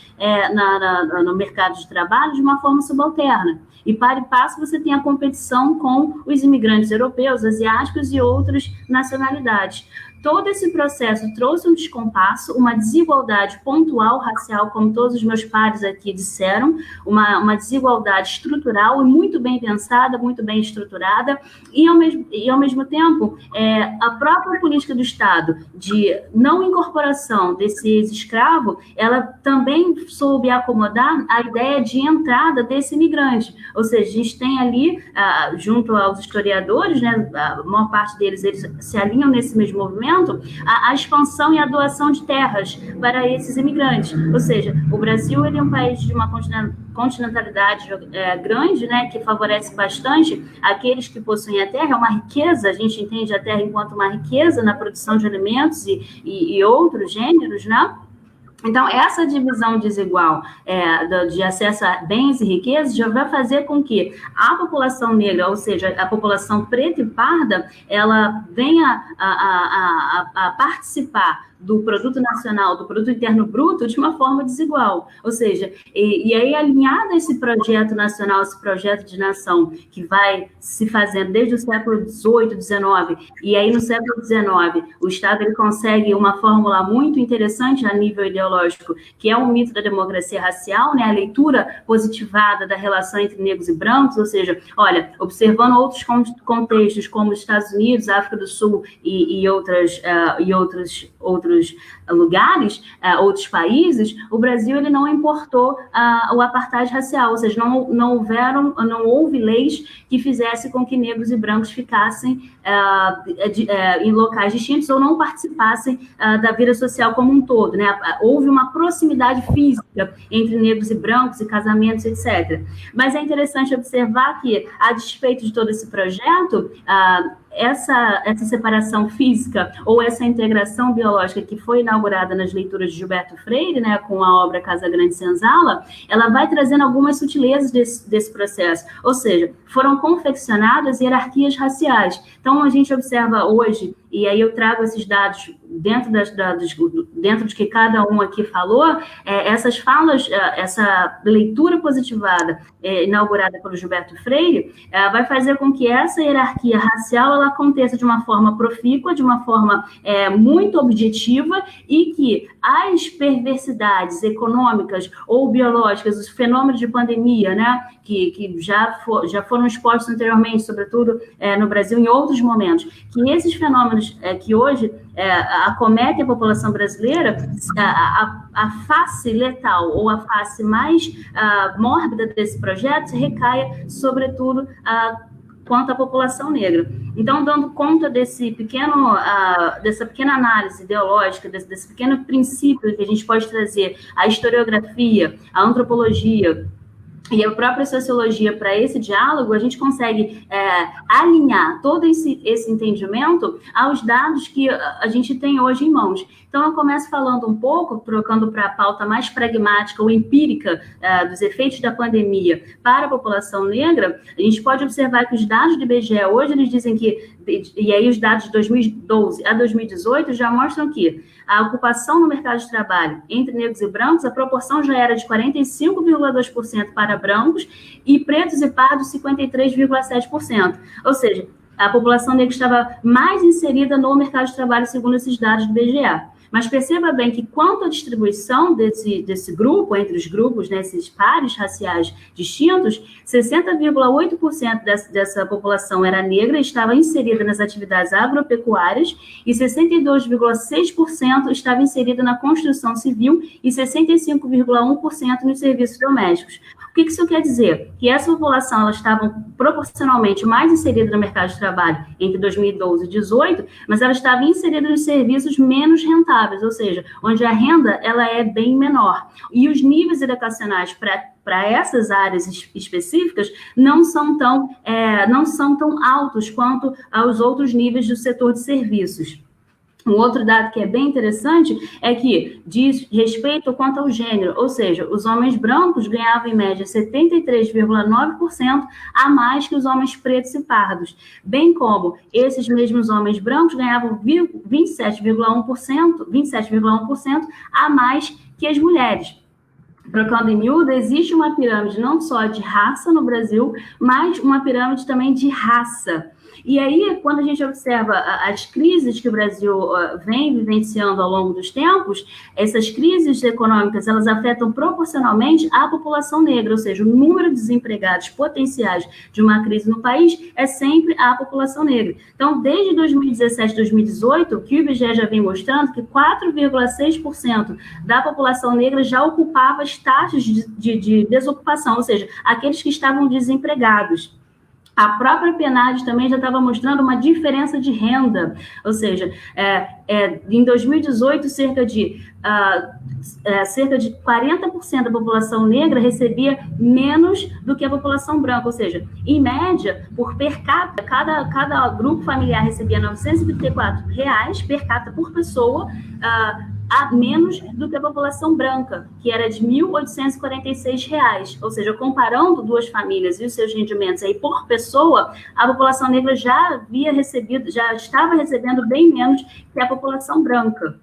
no mercado de trabalho de uma forma subalterna. E para e passo você tem a competição com os imigrantes europeus, asiáticos e outras nacionalidades. Todo esse processo trouxe um descompasso, uma desigualdade pontual racial, como todos os meus pares aqui disseram, uma desigualdade estrutural e muito bem pensada, muito bem estruturada, e ao mesmo tempo, a própria política do Estado de não incorporação desse ex-escravo, ela também soube acomodar a ideia de entrada desse imigrante. Ou seja, a gente tem ali, junto aos historiadores, né, a maior parte deles eles se alinham nesse mesmo movimento, a expansão e a doação de terras para esses imigrantes. Ou seja, o Brasil ele é um país de uma continentalidade grande, né, que favorece bastante aqueles que possuem a terra, é uma riqueza, a gente entende a terra enquanto uma riqueza na produção de alimentos e outros gêneros, né? Então, essa divisão desigual de acesso a bens e riquezas já vai fazer com que a população negra, ou seja, a população preta e parda, ela venha a participar do produto nacional, do produto interno bruto, de uma forma desigual. Ou seja, e aí alinhado a esse projeto nacional, esse projeto de nação, que vai se fazendo desde o século XVIII, XIX, e aí no século XIX, o Estado ele consegue uma fórmula muito interessante a nível ideológico, que é o mito da democracia racial, né, a leitura positivada da relação entre negros e brancos, ou seja, olha, observando outros contextos, como os Estados Unidos, a África do Sul e outros lugares, outros países, o Brasil ele não importou o apartheid racial, ou seja, não houve leis que fizessem com que negros e brancos ficassem em locais distintos ou não participassem da vida social como um todo, né? Houve uma proximidade física entre negros e brancos, e casamentos, etc. Mas é interessante observar que, a despeito de todo esse projeto, essa separação física ou essa integração biológica que foi inaugurada nas leituras de Gilberto Freire, né, com a obra Casa Grande Senzala, ela vai trazendo algumas sutilezas desse processo, ou seja, foram confeccionadas hierarquias raciais. Então, a gente observa hoje, e aí eu trago esses dados dentro de que cada um aqui falou, essas falas, essa leitura positivada inaugurada pelo Gilberto Freire, vai fazer com que essa hierarquia racial ela aconteça de uma forma profícua, de uma forma muito objetiva, e que as perversidades econômicas ou biológicas, os fenômenos de pandemia, né, que já foram expostos anteriormente, sobretudo no Brasil, em outros momentos, que esses fenômenos que hoje acometem a população brasileira, a face letal ou a face mais mórbida desse projeto recaia, sobretudo, quanto à população negra. Então, dando conta dessa pequena análise ideológica, desse pequeno princípio que a gente pode trazer a historiografia, a antropologia e a própria sociologia para esse diálogo, a gente consegue alinhar todo esse entendimento aos dados que a gente tem hoje em mãos. Então, eu começo falando um pouco, trocando para a pauta mais pragmática ou empírica dos efeitos da pandemia para a população negra. A gente pode observar que os dados do IBGE hoje, eles dizem que, e aí os dados de 2012 a 2018 já mostram que a ocupação no mercado de trabalho entre negros e brancos, a proporção já era de 45,2% para brancos e pretos e pardos 53,7%. Ou seja, a população negra estava mais inserida no mercado de trabalho, segundo esses dados do IBGE. Mas perceba bem que, quanto à distribuição desse grupo, entre os grupos, né, esses pares raciais distintos, 60,8% dessa população era negra e estava inserida nas atividades agropecuárias, e 62,6% estava inserida na construção civil e 65,1% nos serviços domésticos. O que isso quer dizer? Que essa população, elas estavam proporcionalmente mais inserida no mercado de trabalho entre 2012 e 2018, mas ela estava inserida nos serviços menos rentáveis, ou seja, onde a renda ela é bem menor. E os níveis educacionais para essas áreas específicas não são tão altos quanto aos outros níveis do setor de serviços. Um outro dado que é bem interessante é que diz respeito quanto ao gênero, ou seja, os homens brancos ganhavam em média 73,9% a mais que os homens pretos e pardos, bem como esses mesmos homens brancos ganhavam 27,1% a mais que as mulheres. Trocando em miúdo, existe uma pirâmide não só de raça no Brasil, mas uma pirâmide também de raça. E aí, quando a gente observa as crises que o Brasil vem vivenciando ao longo dos tempos, essas crises econômicas, elas afetam proporcionalmente a população negra, ou seja, o número de desempregados potenciais de uma crise no país é sempre a população negra. Então, desde 2017, 2018, que o IBGE já vem mostrando que 4,6% da população negra já ocupava as taxas de desocupação, ou seja, aqueles que estavam desempregados. A própria PNAD também já estava mostrando uma diferença de renda, ou seja, em 2018, cerca de 40% da população negra recebia menos do que a população branca, ou seja, em média, por per capita, cada grupo familiar recebia R$ 934 per capita por pessoa, a menos do que a população branca, que era de R$ 1.846, ou seja, comparando duas famílias e os seus rendimentos aí por pessoa, a população negra já estava recebendo bem menos que a população branca.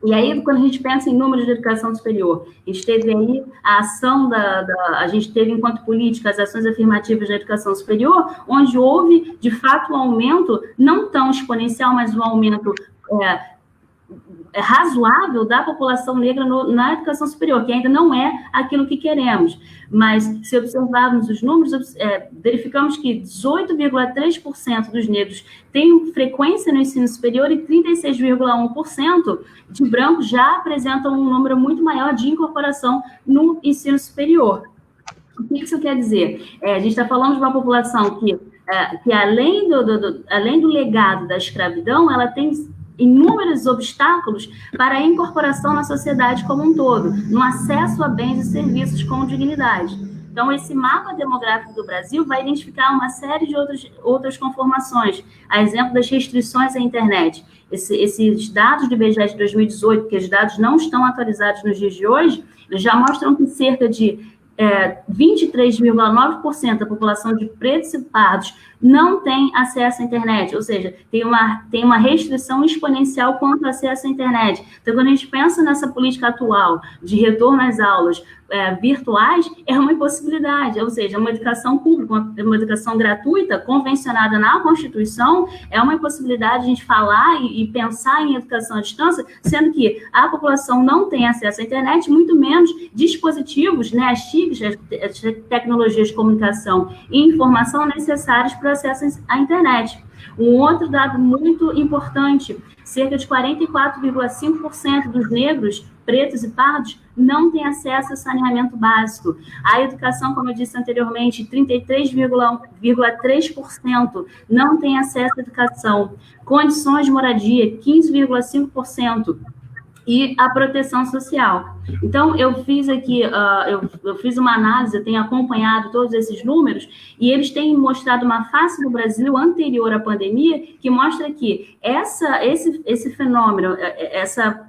E aí, quando a gente pensa em números de educação superior, a gente teve aí a ação a gente teve, enquanto política, as ações afirmativas da educação superior, onde houve, de fato, um aumento, não tão exponencial, mas um aumento razoável da população negra na educação superior, que ainda não é aquilo que queremos. Mas, se observarmos os números, verificamos que 18,3% dos negros têm frequência no ensino superior e 36,1% de brancos já apresentam um número muito maior de incorporação no ensino superior. O que isso quer dizer? A gente está falando de uma população que além do legado da escravidão, ela tem inúmeros obstáculos para a incorporação na sociedade como um todo, no acesso a bens e serviços com dignidade. Então, esse mapa demográfico do Brasil vai identificar uma série de outras conformações, a exemplo das restrições à internet. Esses dados do IBGE de 2018, porque os dados não estão atualizados nos dias de hoje, já mostram que cerca de 23,9% da população de pretos e pardos não tem acesso à internet, ou seja, tem uma restrição exponencial quanto ao acesso à internet. Então, quando a gente pensa nessa política atual de retorno às aulas virtuais, é uma impossibilidade, ou seja, uma educação pública, uma educação gratuita, convencionada na Constituição, é uma impossibilidade a gente falar e pensar em educação à distância, sendo que a população não tem acesso à internet, muito menos dispositivos, né, as TICs, as tecnologias de comunicação e informação necessárias para o acesso à internet. Um outro dado muito importante, cerca de 44,5% dos negros, pretos e pardos não têm acesso a saneamento básico. A educação, como eu disse anteriormente, 33,3% não tem acesso à educação. Condições de moradia, 15,5%. E a proteção social. Então, eu fiz aqui, eu fiz uma análise, eu tenho acompanhado todos esses números, e eles têm mostrado uma face do Brasil anterior à pandemia, que mostra que esse fenômeno, essa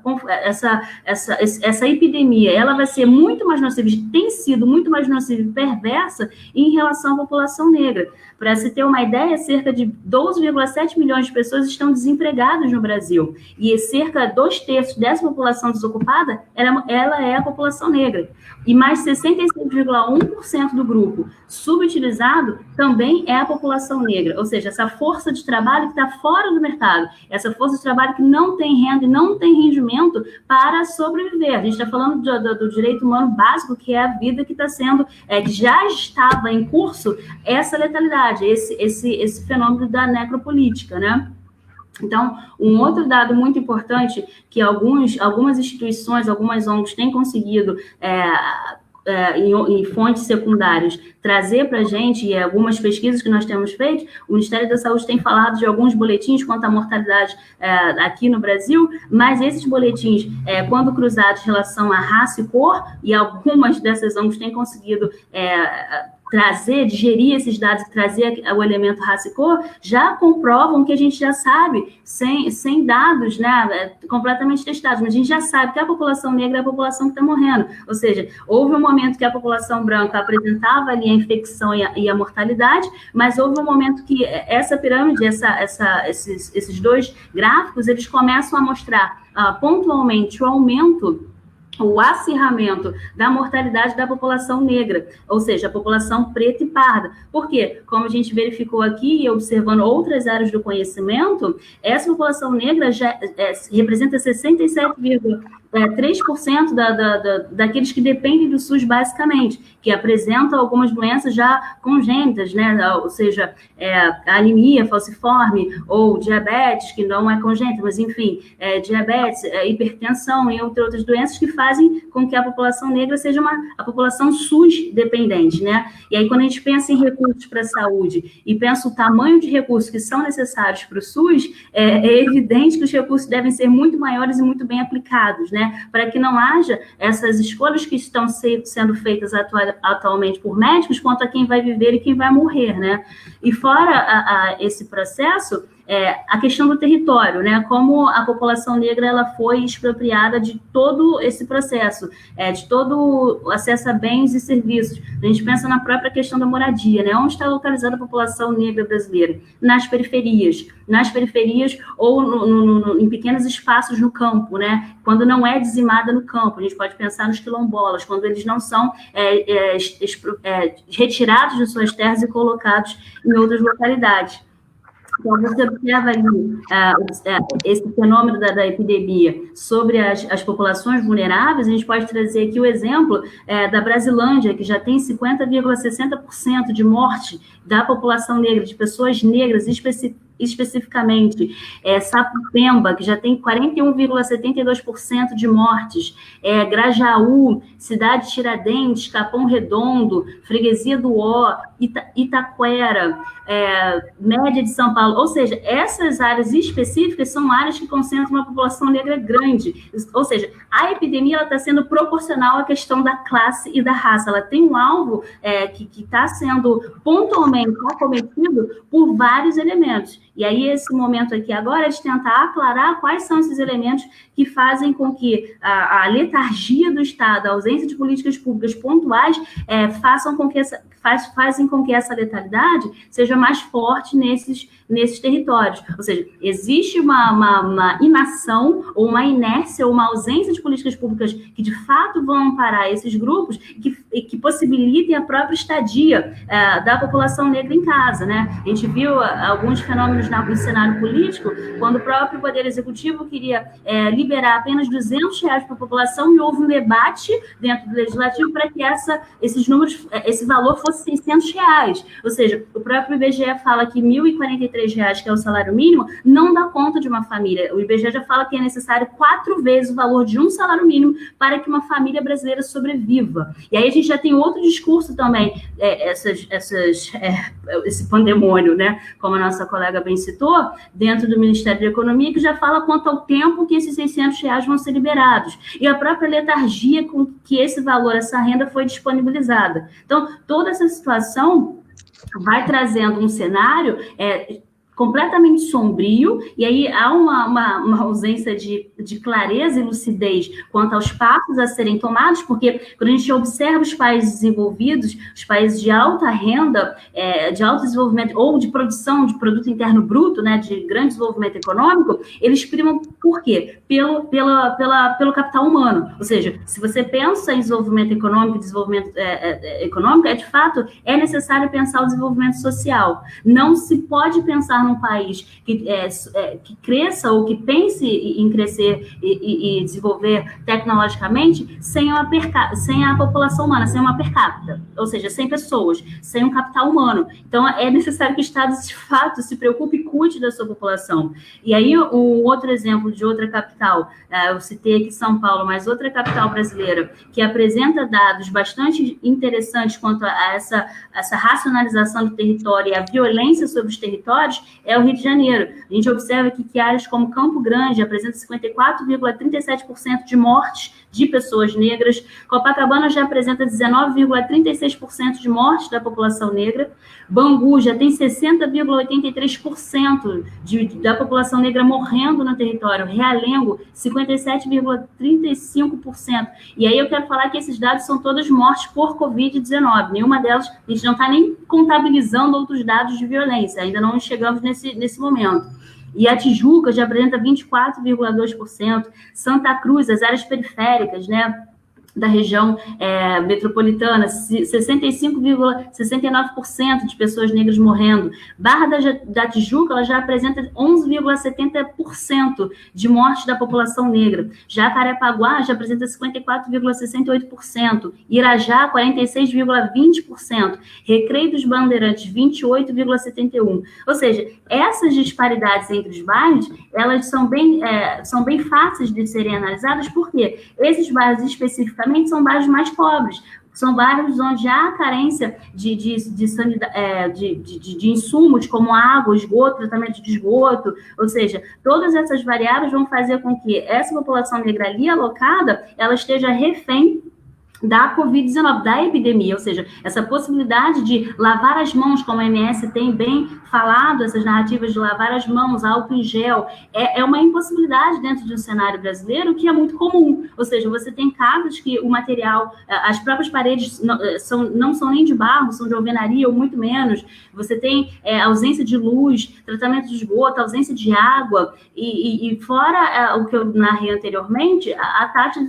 epidemia, ela vai ser muito mais nociva, tem sido muito mais nociva e perversa em relação à população negra. Para se ter uma ideia, cerca de 12,7 milhões de pessoas estão desempregadas no Brasil, e cerca de 2/3 dessa população desocupada, ela é a população negra. E mais 66,1% do grupo subutilizado também é a população negra, ou seja, essa força de trabalho que está fora do mercado, essa força de trabalho que não tem renda e não tem rendimento para sobreviver. A gente está falando do direito humano básico, que é a vida que está sendo, que já estava em curso essa letalidade, esse fenômeno da necropolítica, né? Então, um outro dado muito importante que algumas instituições, algumas ONGs têm conseguido, em fontes secundárias, trazer para a gente, e algumas pesquisas que nós temos feito, o Ministério da Saúde tem falado de alguns boletins quanto à mortalidade aqui no Brasil, mas esses boletins, quando cruzados em relação a raça e cor, e algumas dessas ONGs têm conseguido digerir esses dados e trazer o elemento raça e cor, já comprovam que a gente já sabe, sem dados, né, completamente testados, mas a gente já sabe que a população negra é a população que está morrendo. Ou seja, houve um momento que a população branca apresentava ali a infecção e a mortalidade, mas houve um momento que essa pirâmide, esses dois gráficos, eles começam a mostrar pontualmente o aumento, o acirramento da mortalidade da população negra, ou seja, a população preta e parda. Por quê? Como a gente verificou aqui, e observando outras áreas do conhecimento, essa população negra já representa 67,3% daqueles que dependem do SUS basicamente, que apresentam algumas doenças já congênitas, né? Ou seja, anemia falciforme ou diabetes, que não é congênita, mas enfim, diabetes, hipertensão e outras doenças que fazem com que a população negra seja a população SUS dependente, né? E aí, quando a gente pensa em recursos para a saúde e pensa o tamanho de recursos que são necessários para o SUS, é evidente que os recursos devem ser muito maiores e muito bem aplicados, né? Para que não haja essas escolhas que estão sendo feitas atualmente por médicos quanto a quem vai viver e quem vai morrer, né? E fora esse processo, a questão do território, né? Como a população negra ela foi expropriada de todo esse processo, de todo o acesso a bens e serviços. A gente pensa na própria questão da moradia, né? Onde está localizada a população negra brasileira? Nas periferias ou em pequenos espaços no campo, né? Quando não é dizimada no campo, a gente pode pensar nos quilombolas, quando eles não são retirados de suas terras e colocados em outras localidades. Então, você observa ali esse fenômeno da epidemia sobre as populações vulneráveis. A gente pode trazer aqui o exemplo da Brasilândia, que já tem 50,60% de morte da população negra, de pessoas negras especificamente, Sapopemba, que já tem 41,72% de mortes, Grajaú, Cidade Tiradentes, Capão Redondo, Freguesia do Ó, Itaquera, média de São Paulo, ou seja, essas áreas específicas são áreas que concentram uma população negra grande, ou seja, a epidemia está sendo proporcional à questão da classe e da raça, ela tem um alvo que está sendo pontualmente acometido por vários elementos, e aí esse momento aqui agora é de tentar aclarar quais são esses elementos que fazem com que a letargia do Estado, a ausência de políticas públicas pontuais, fazem com que essa letalidade seja mais forte nesses territórios. Ou seja, existe uma inação, ou uma inércia, ou uma ausência de políticas públicas que, de fato, vão amparar esses grupos que possibilitem a própria estadia da população negra em casa, né? A gente viu alguns fenômenos no cenário político, quando o próprio Poder Executivo queria liberar apenas R$200 para a população e houve um debate dentro do Legislativo para que esses números, esse valor fosse R$600. Ou seja, o próprio IBGE fala que R$1.043, que é o salário mínimo, não dá conta de uma família. O IBGE já fala que é necessário 4 vezes o valor de um salário mínimo para que uma família brasileira sobreviva. E aí a gente já tem outro discurso também, esse pandemônio, né? Como a nossa colega bem citou, dentro do Ministério da Economia, que já fala quanto ao tempo que esses R$600 vão ser liberados. E a própria letargia com que esse valor, essa renda foi disponibilizada. Então, toda essa situação vai trazendo um cenário completamente sombrio, e aí há uma ausência de clareza e lucidez quanto aos passos a serem tomados, porque quando a gente observa os países desenvolvidos, os países de alta renda, de alto desenvolvimento, ou de produção de produto interno bruto, né, de grande desenvolvimento econômico, eles primam por quê? Pelo capital humano. Ou seja, se você pensa em desenvolvimento econômico, de fato, é necessário pensar o desenvolvimento social. Não se pode pensar num país que cresça ou que pense em crescer e desenvolver tecnologicamente sem a população humana, sem uma per capita, ou seja, sem pessoas, sem um capital humano. Então, é necessário que o Estado, de fato, se preocupe e cuide da sua população. E aí, um outro exemplo de outra capital, eu citei aqui São Paulo, mas outra capital brasileira, que apresenta dados bastante interessantes quanto a essa racionalização do território e a violência sobre os territórios, é o Rio de Janeiro. A gente observa aqui que áreas como Campo Grande apresentam 54,37% de mortes de pessoas negras. Copacabana já apresenta 19,36% de mortes da população negra. Bangu já tem 60,83% da população negra morrendo no território. Realengo, 57,35%. E aí eu quero falar que esses dados são todas mortes por Covid-19. Nenhuma delas, a gente não está nem contabilizando outros dados de violência. Ainda não chegamos nesse momento. E a Tijuca já apresenta 24,2%, Santa Cruz, as áreas periféricas, né, da região metropolitana, 65,69% de pessoas negras morrendo. Barra da Tijuca, ela já apresenta 11,70% de morte da população negra. Jacarepaguá já apresenta 54,68%. Irajá, 46,20%. Recreio dos Bandeirantes, 28,71%. Ou seja, essas disparidades entre os bairros, elas são bem fáceis de serem analisadas, porque esses bairros especificamente são bairros mais pobres, são bairros onde há carência de insumos como água, esgoto, tratamento de esgoto, ou seja, todas essas variáveis vão fazer com que essa população negra ali alocada, ela esteja refém da Covid-19, da epidemia, ou seja, essa possibilidade de lavar as mãos, como a OMS tem bem falado, essas narrativas de lavar as mãos, álcool em gel, é uma impossibilidade dentro de um cenário brasileiro que é muito comum, ou seja, você tem casos que o material, as próprias paredes não são nem de barro, são de alvenaria ou muito menos, você tem ausência de luz, tratamento de esgoto, ausência de água, e fora o que eu narrei anteriormente, a taxa de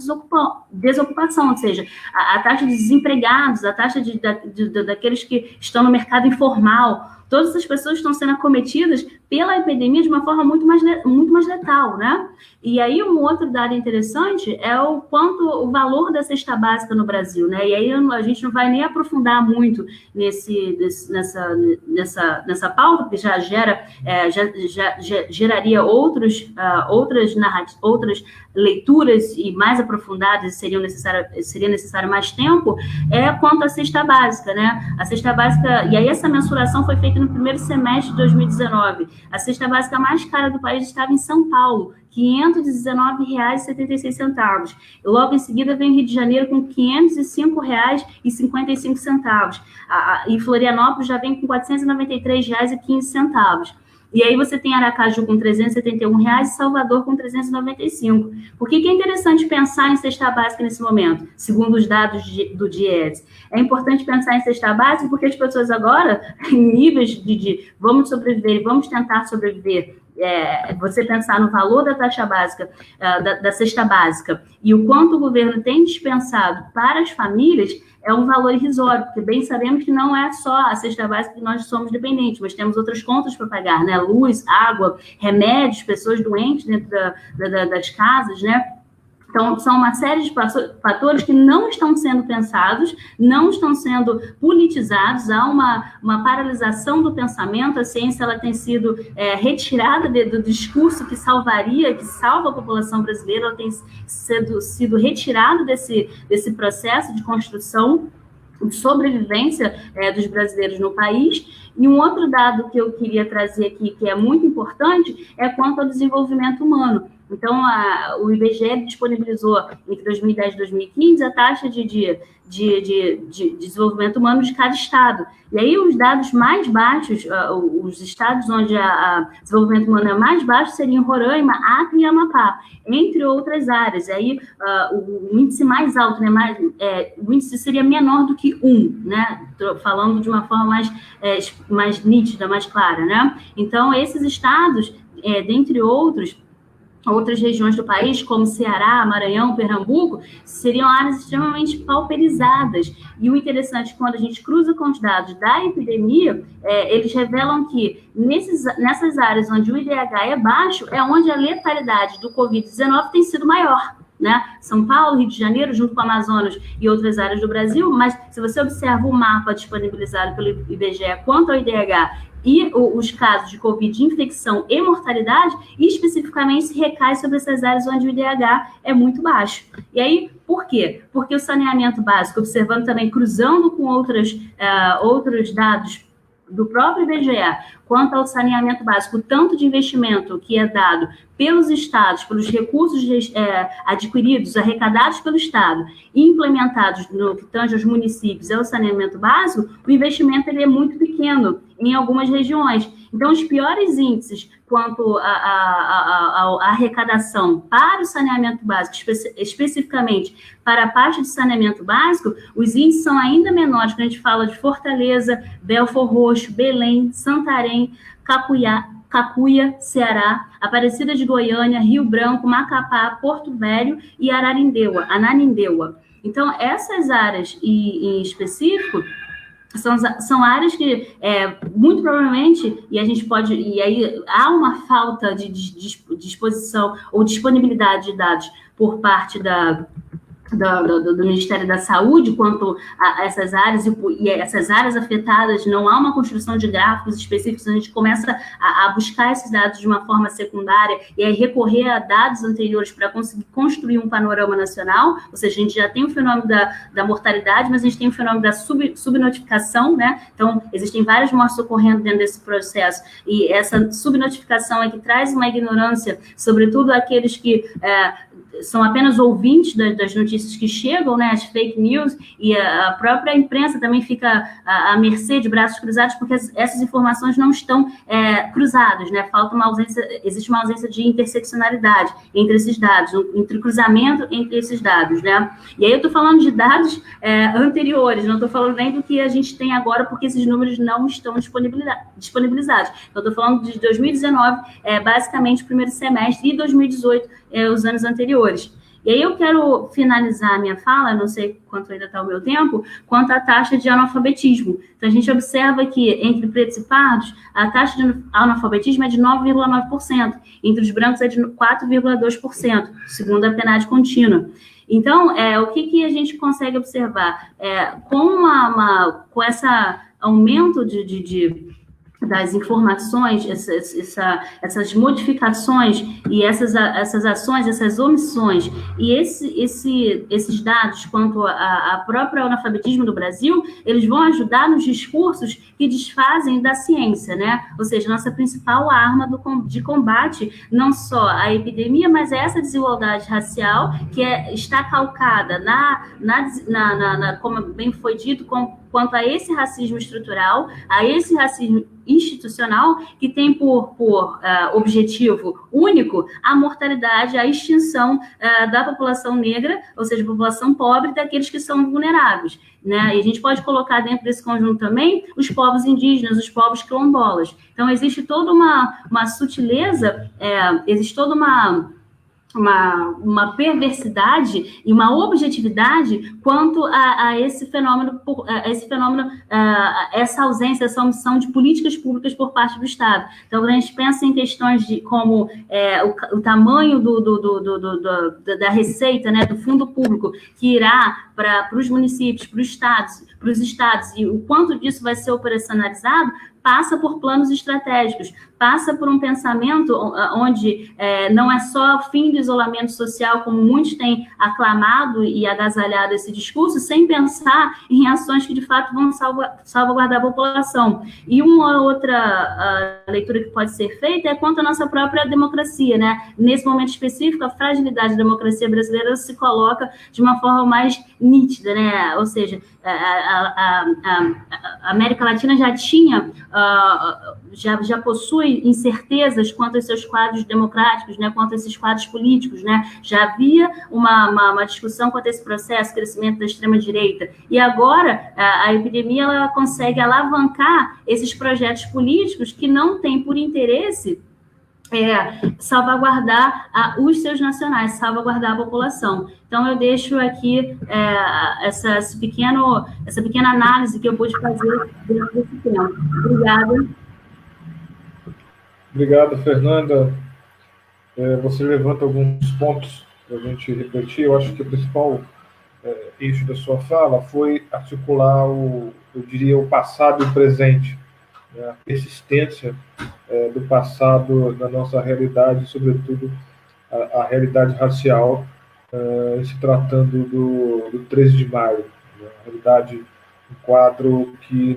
desocupação, ou seja, a taxa de desempregados, a taxa daqueles que estão no mercado informal, todas essas pessoas estão sendo acometidas pela epidemia de uma forma muito mais letal, né? E aí, um outro dado interessante é o valor da cesta básica no Brasil, né? E aí a gente não vai nem aprofundar muito nessa pauta, porque já geraria outras leituras e mais aprofundadas, seria necessário mais tempo, quanto à cesta básica, né? A cesta básica, e aí essa mensuração foi feita no primeiro semestre de 2019. A cesta básica mais cara do país estava em São Paulo, R$ 519,76. Logo em seguida vem Rio de Janeiro com R$ 505,55. E Florianópolis já vem com R$ 493,15. E aí você tem Aracaju com R$ 371 e Salvador com 395. Por que é interessante pensar em cesta básica nesse momento, segundo os dados do DIEESE? É importante pensar em cesta básica porque as pessoas agora, em níveis de vamos sobreviver, vamos tentar sobreviver, você pensar no valor da taxa básica, da cesta básica, e o quanto o governo tem dispensado para as famílias, é um valor irrisório, porque bem sabemos que não é só a cesta básica que nós somos dependentes, mas temos outras contas para pagar, né? Luz, água, remédios, pessoas doentes dentro das casas, né? Então, são uma série de fatores que não estão sendo pensados, não estão sendo politizados, há uma paralisação do pensamento, a ciência ela tem sido retirada do discurso que salva a população brasileira, ela tem sido retirada desse processo de construção, de sobrevivência dos brasileiros no país. E um outro dado que eu queria trazer aqui, que é muito importante, é quanto ao desenvolvimento humano. Então, o IBGE disponibilizou, entre 2010 e 2015, a taxa de desenvolvimento humano de cada estado. E aí, os dados mais baixos, os estados onde o desenvolvimento humano é mais baixo, seriam Roraima, Acre e Amapá, entre outras áreas. E aí, o índice mais alto, né, o índice seria menor do que 1, né? Falando de uma forma mais nítida, mais clara, né? Então, esses estados, dentre outras regiões do país, como Ceará, Maranhão, Pernambuco, seriam áreas extremamente pauperizadas. E o interessante, quando a gente cruza com os dados da epidemia, eles revelam que nessas áreas onde o IDH é baixo, é onde a letalidade do Covid-19 tem sido maior, né? São Paulo, Rio de Janeiro, junto com o Amazonas e outras áreas do Brasil, mas se você observa o mapa disponibilizado pelo IBGE quanto ao IDH e os casos de Covid, infecção e mortalidade, especificamente se recai sobre essas áreas onde o IDH é muito baixo. E aí, por quê? Porque o saneamento básico, observando também, cruzando com outros dados do próprio IBGE, quanto ao saneamento básico, tanto de investimento que é dado pelos estados, pelos recursos adquiridos, arrecadados pelo estado e implementados no que tange aos municípios, é o saneamento básico, o investimento ele é muito pequeno em algumas regiões. Então, os piores índices quanto à arrecadação para o saneamento básico, especificamente para a parte de saneamento básico, os índices são ainda menores quando a gente fala de Fortaleza, Belford Roxo, Belém, Santarém, Cacuia, Ceará, Aparecida de Goiânia, Rio Branco, Macapá, Porto Velho e Ananindeua. Então, essas áreas em específico são áreas que, muito provavelmente, e aí há uma falta de disposição ou disponibilidade de dados por parte do Ministério da Saúde quanto a essas áreas, e essas áreas afetadas, não há uma construção de gráficos específicos, a gente começa a buscar esses dados de uma forma secundária e aí recorrer a dados anteriores para conseguir construir um panorama nacional, ou seja, a gente já tem o fenômeno da mortalidade, mas a gente tem o fenômeno da subnotificação, né? Então, existem várias mortes ocorrendo dentro desse processo, e essa subnotificação é que traz uma ignorância, sobretudo aqueles que são apenas ouvintes das notícias que chegam, né, as fake news, e a própria imprensa também fica à mercê de braços cruzados, porque essas informações não estão cruzadas, né, existe uma ausência de interseccionalidade entre esses dados, entre cruzamento entre esses dados, né, e aí eu estou falando de dados anteriores, não estou falando nem do que a gente tem agora, porque esses números não estão disponibilizados, então estou falando de 2019, basicamente o primeiro semestre, e 2018, os anos anteriores. E aí eu quero finalizar a minha fala, não sei quanto ainda está o meu tempo, quanto à taxa de analfabetismo. Então, a gente observa que, entre pretos e pardos, a taxa de analfabetismo é de 9,9%, entre os brancos é de 4,2%, segundo a PNAD contínua. Então, o que a gente consegue observar? Com esse aumento das informações, essas modificações e essas ações, essas omissões, e esses dados quanto a próprio analfabetismo do Brasil, eles vão ajudar nos discursos que desfazem da ciência, né? Ou seja, nossa principal arma de combate, não só à epidemia, mas a essa desigualdade racial que está calcada como bem foi dito, quanto a esse racismo estrutural, a esse racismo institucional, que tem por objetivo único a mortalidade, a extinção da população negra, ou seja, população pobre, daqueles que são vulneráveis, né? E a gente pode colocar dentro desse conjunto também os povos indígenas, os povos quilombolas. Então, existe toda uma sutileza, existe toda uma perversidade e uma objetividade quanto a esse fenômeno, essa ausência, essa omissão de políticas públicas por parte do Estado. Então, quando a gente pensa em questões como o tamanho da receita, né, do fundo público que irá para os municípios, para os estados, e o quanto disso vai ser operacionalizado, passa por planos estratégicos, passa por um pensamento onde não é só o fim do isolamento social, como muitos têm aclamado e agasalhado esse discurso, sem pensar em ações que, de fato, vão salvaguardar a população. E uma outra leitura que pode ser feita é quanto à nossa própria democracia, né? Nesse momento específico, a fragilidade da democracia brasileira se coloca de uma forma mais nítida, né? Ou seja, a América Latina já tinha, já possui incertezas quanto aos seus quadros democráticos, né, quanto a esses quadros políticos, né? Já havia uma discussão quanto a esse processo, crescimento da extrema-direita, e agora a epidemia ela consegue alavancar esses projetos políticos que não têm por interesse salvaguardar os seus nacionais, salvaguardar a população. Então, eu deixo aqui essa pequena análise que eu pude fazer dentro desse tema. Obrigada. Obrigado, Fernanda. Você levanta alguns pontos para a gente refletir. Eu acho que o principal eixo da sua fala foi articular eu diria, o passado e o presente, né? A persistência do passado da nossa realidade, sobretudo a realidade racial, se tratando do 13 de maio, né? A realidade, um quadro que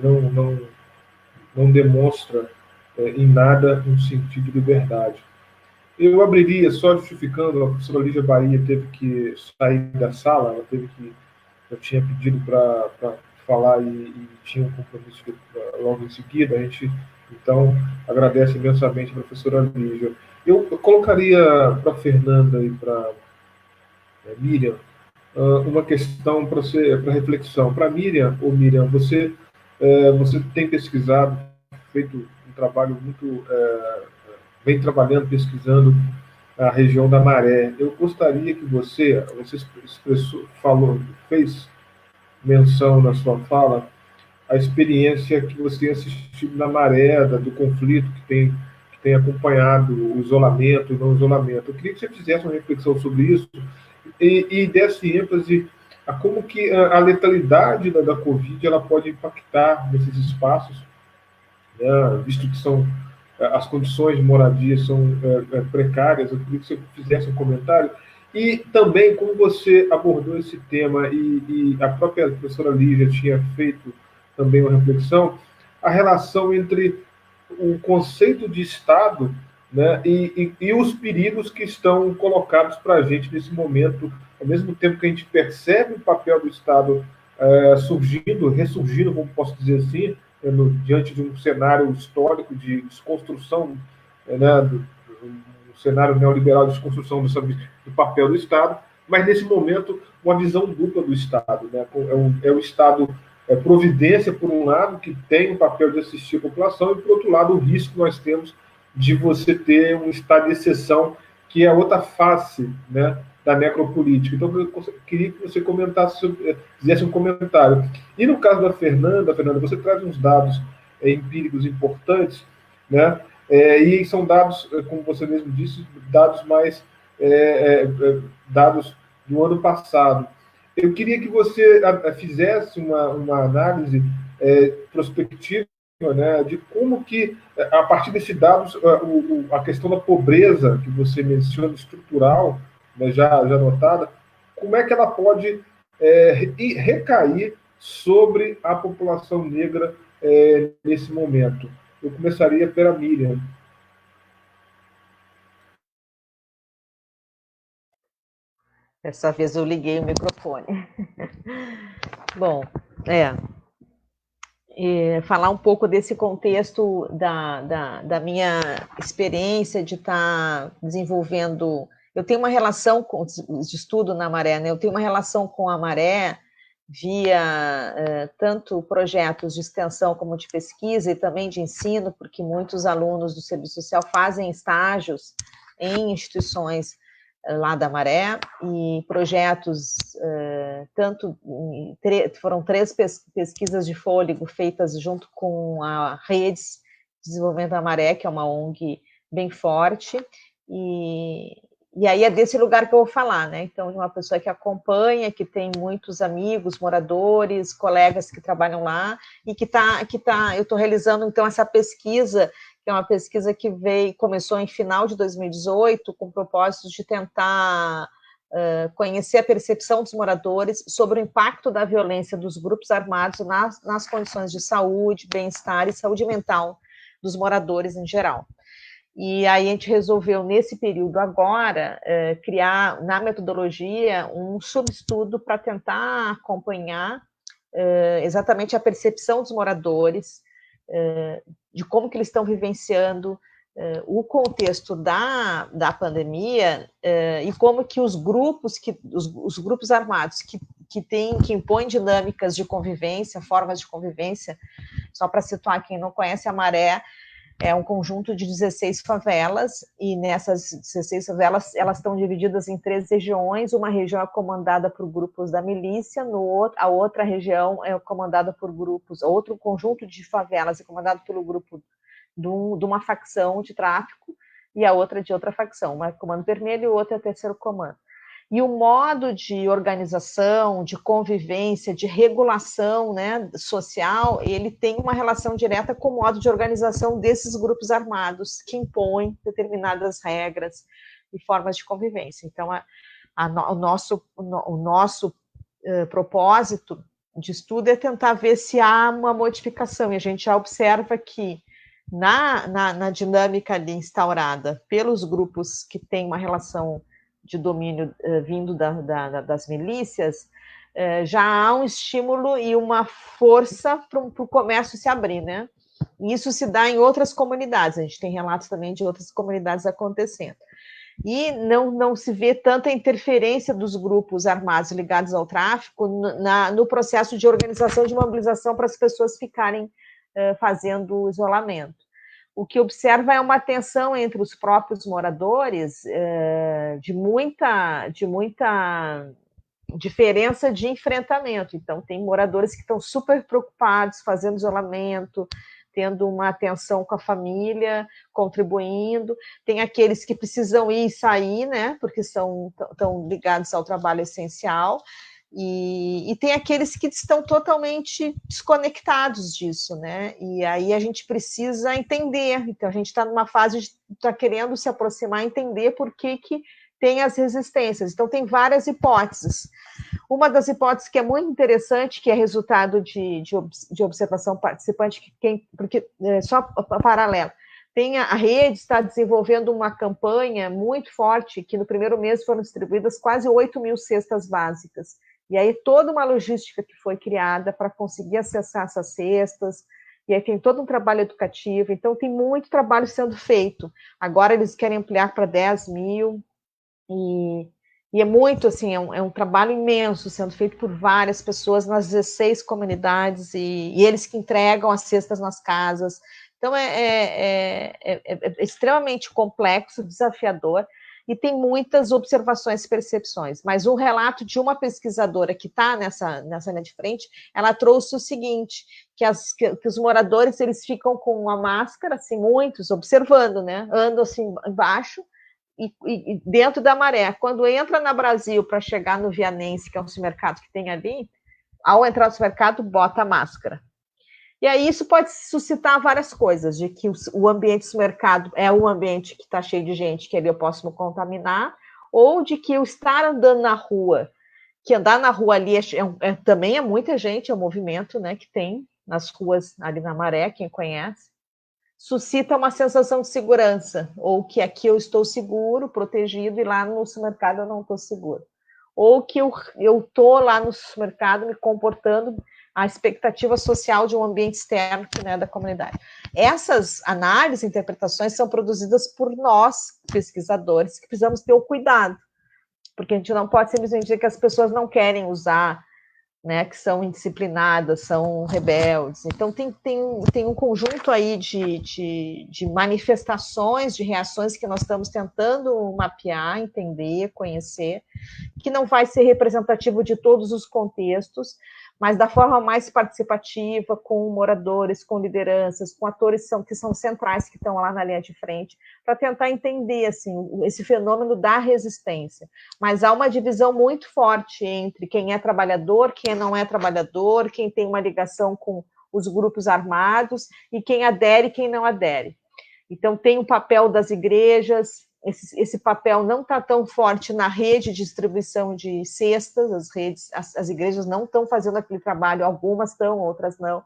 não demonstra em nada um sentido de liberdade. Eu abriria, só justificando, a professora Lígia Bahia teve que sair da sala, eu tinha pedido para falar e tinha um compromisso logo em seguida, a gente, então, agradece imensamente a professora Lígia. Eu colocaria para a Fernanda e para a Miriam uma questão para reflexão. Para Miriam, você tem pesquisado, feito um trabalho muito... vem trabalhando, pesquisando a região da Maré. Eu gostaria que você fez menção na sua fala a experiência que você tem assistido na Maré, do conflito que tem acompanhado o isolamento e não isolamento. Eu queria que você fizesse uma reflexão sobre isso e desse ênfase a como que a letalidade da Covid ela pode impactar nesses espaços, né, visto que as condições de moradia são precárias. Eu queria que você fizesse um comentário. E também como você abordou esse tema, e a própria professora Lígia tinha feito também uma reflexão, a relação entre o conceito de Estado, né, e os perigos que estão colocados para a gente nesse momento, ao mesmo tempo que a gente percebe o papel do Estado ressurgindo, como posso dizer assim, diante de um cenário histórico de desconstrução, né, do cenário neoliberal de desconstrução do papel do Estado, mas nesse momento uma visão dupla do Estado, né? O Estado providência, por um lado, que tem o papel de assistir a população, e, por outro lado, o risco que nós temos de você ter um estado de exceção, que é outra face, né, da necropolítica. Então, eu queria que você comentasse, fizesse um comentário. E no caso da Fernanda, você traz uns dados empíricos importantes, né? E são dados, como você mesmo disse, dados mais dados do ano passado. Eu queria que você fizesse uma análise prospectiva, né, de como que, a partir desses dados, a questão da pobreza que você menciona, estrutural, né, já notada, como é que ela pode recair sobre a população negra nesse momento. Eu começaria pela Miriam. Dessa vez eu liguei o microfone. Bom, falar um pouco desse contexto da minha experiência de estar desenvolvendo. Eu tenho uma relação de estudo na Maré, né? Eu tenho uma relação com a Maré via tanto projetos de extensão como de pesquisa e também de ensino, porque muitos alunos do serviço social fazem estágios em instituições lá da Maré, e projetos, foram 3 pesquisas de fôlego feitas junto com a Redes de Desenvolvimento da Maré, que é uma ONG bem forte, e aí é desse lugar que eu vou falar, né? Então, de uma pessoa que acompanha, que tem muitos amigos, moradores, colegas que trabalham lá, e eu estou realizando, então, essa pesquisa, que é uma pesquisa que começou em final de 2018, com propósitos de tentar conhecer a percepção dos moradores sobre o impacto da violência dos grupos armados nas condições de saúde, bem-estar e saúde mental dos moradores em geral. E aí a gente resolveu, nesse período agora, criar, na metodologia, um subestudo para tentar acompanhar exatamente a percepção dos moradores, de como que eles estão vivenciando o contexto da pandemia, e como que os grupos armados que impõem dinâmicas de convivência, formas de convivência. Só para situar quem não conhece, a Maré é um conjunto de 16 favelas, e nessas 16 favelas, elas estão divididas em 3 regiões. Uma região é comandada por grupos da milícia, a outra região é comandada por grupos, outro conjunto de favelas é comandado pelo grupo de uma facção de tráfico, e a outra de outra facção, uma é comando vermelho e o outro é o terceiro comando. E o modo de organização, de convivência, de regulação, né, social, ele tem uma relação direta com o modo de organização desses grupos armados, que impõem determinadas regras e formas de convivência. Então, o nosso propósito de estudo é tentar ver se há uma modificação, e a gente já observa que na dinâmica ali instaurada pelos grupos que têm uma relação de domínio vindo das milícias, já há um estímulo e uma força para o comércio se abrir, né? E isso se dá em outras comunidades, a gente tem relatos também de outras comunidades acontecendo. E não se vê tanta interferência dos grupos armados ligados ao tráfico no processo de organização, de mobilização para as pessoas ficarem fazendo isolamento. O que observa é uma tensão entre os próprios moradores, de muita diferença de enfrentamento. Então, tem moradores que estão super preocupados, fazendo isolamento, tendo uma atenção com a família, contribuindo. Tem aqueles que precisam ir e sair, né, porque estão ligados ao trabalho essencial. E tem aqueles que estão totalmente desconectados disso, né? E aí a gente precisa entender. Então, a gente está numa fase de estar querendo se aproximar, entender por que tem as resistências. Então, tem várias hipóteses. Uma das hipóteses que é muito interessante, que é resultado de observação participante, porque só paralelo, tem a rede está desenvolvendo uma campanha muito forte, que no primeiro mês foram distribuídas quase 8.000 cestas básicas. E aí toda uma logística que foi criada para conseguir acessar essas cestas, e aí tem todo um trabalho educativo, então tem muito trabalho sendo feito. Agora eles querem ampliar para 10.000, e é muito, assim, é um trabalho imenso sendo feito por várias pessoas nas 16 comunidades, e eles que entregam as cestas nas casas. Então é extremamente complexo, desafiador, e tem muitas observações e percepções. Mas um relato de uma pesquisadora que está nessa linha de frente, ela trouxe o seguinte, que os moradores eles ficam com uma máscara, assim, muitos, observando, né? Andam assim embaixo e dentro da maré. Quando entra na Brasil para chegar no Vianense, que é um supermercado que tem ali, ao entrar no supermercado, bota a máscara. E aí isso pode suscitar várias coisas, de que o ambiente do mercado é um ambiente que está cheio de gente, que ali eu posso me contaminar, ou de que eu estar andando na rua, que andar na rua ali também é muita gente, é um movimento, né, que tem nas ruas ali na Maré, quem conhece, suscita uma sensação de segurança, ou que aqui eu estou seguro, protegido, e lá no supermercado eu não estou seguro. Ou que eu estou lá no supermercado me comportando a expectativa social de um ambiente externo, né, da comunidade. Essas análises, interpretações são produzidas por nós, pesquisadores, que precisamos ter o cuidado, porque a gente não pode simplesmente dizer que as pessoas não querem usar, né, que são indisciplinadas, são rebeldes. Então, tem um conjunto aí de manifestações, de reações que nós estamos tentando mapear, entender, conhecer, que não vai ser representativo de todos os contextos, mas da forma mais participativa, com moradores, com lideranças, com atores que são centrais, que estão lá na linha de frente, para tentar entender assim, esse fenômeno da resistência. Mas há uma divisão muito forte entre quem é trabalhador, quem não é trabalhador, quem tem uma ligação com os grupos armados, e quem adere e quem não adere. Então, tem o papel das igrejas. Esse papel não está tão forte na rede de distribuição de cestas, as igrejas não estão fazendo aquele trabalho, algumas estão, outras não.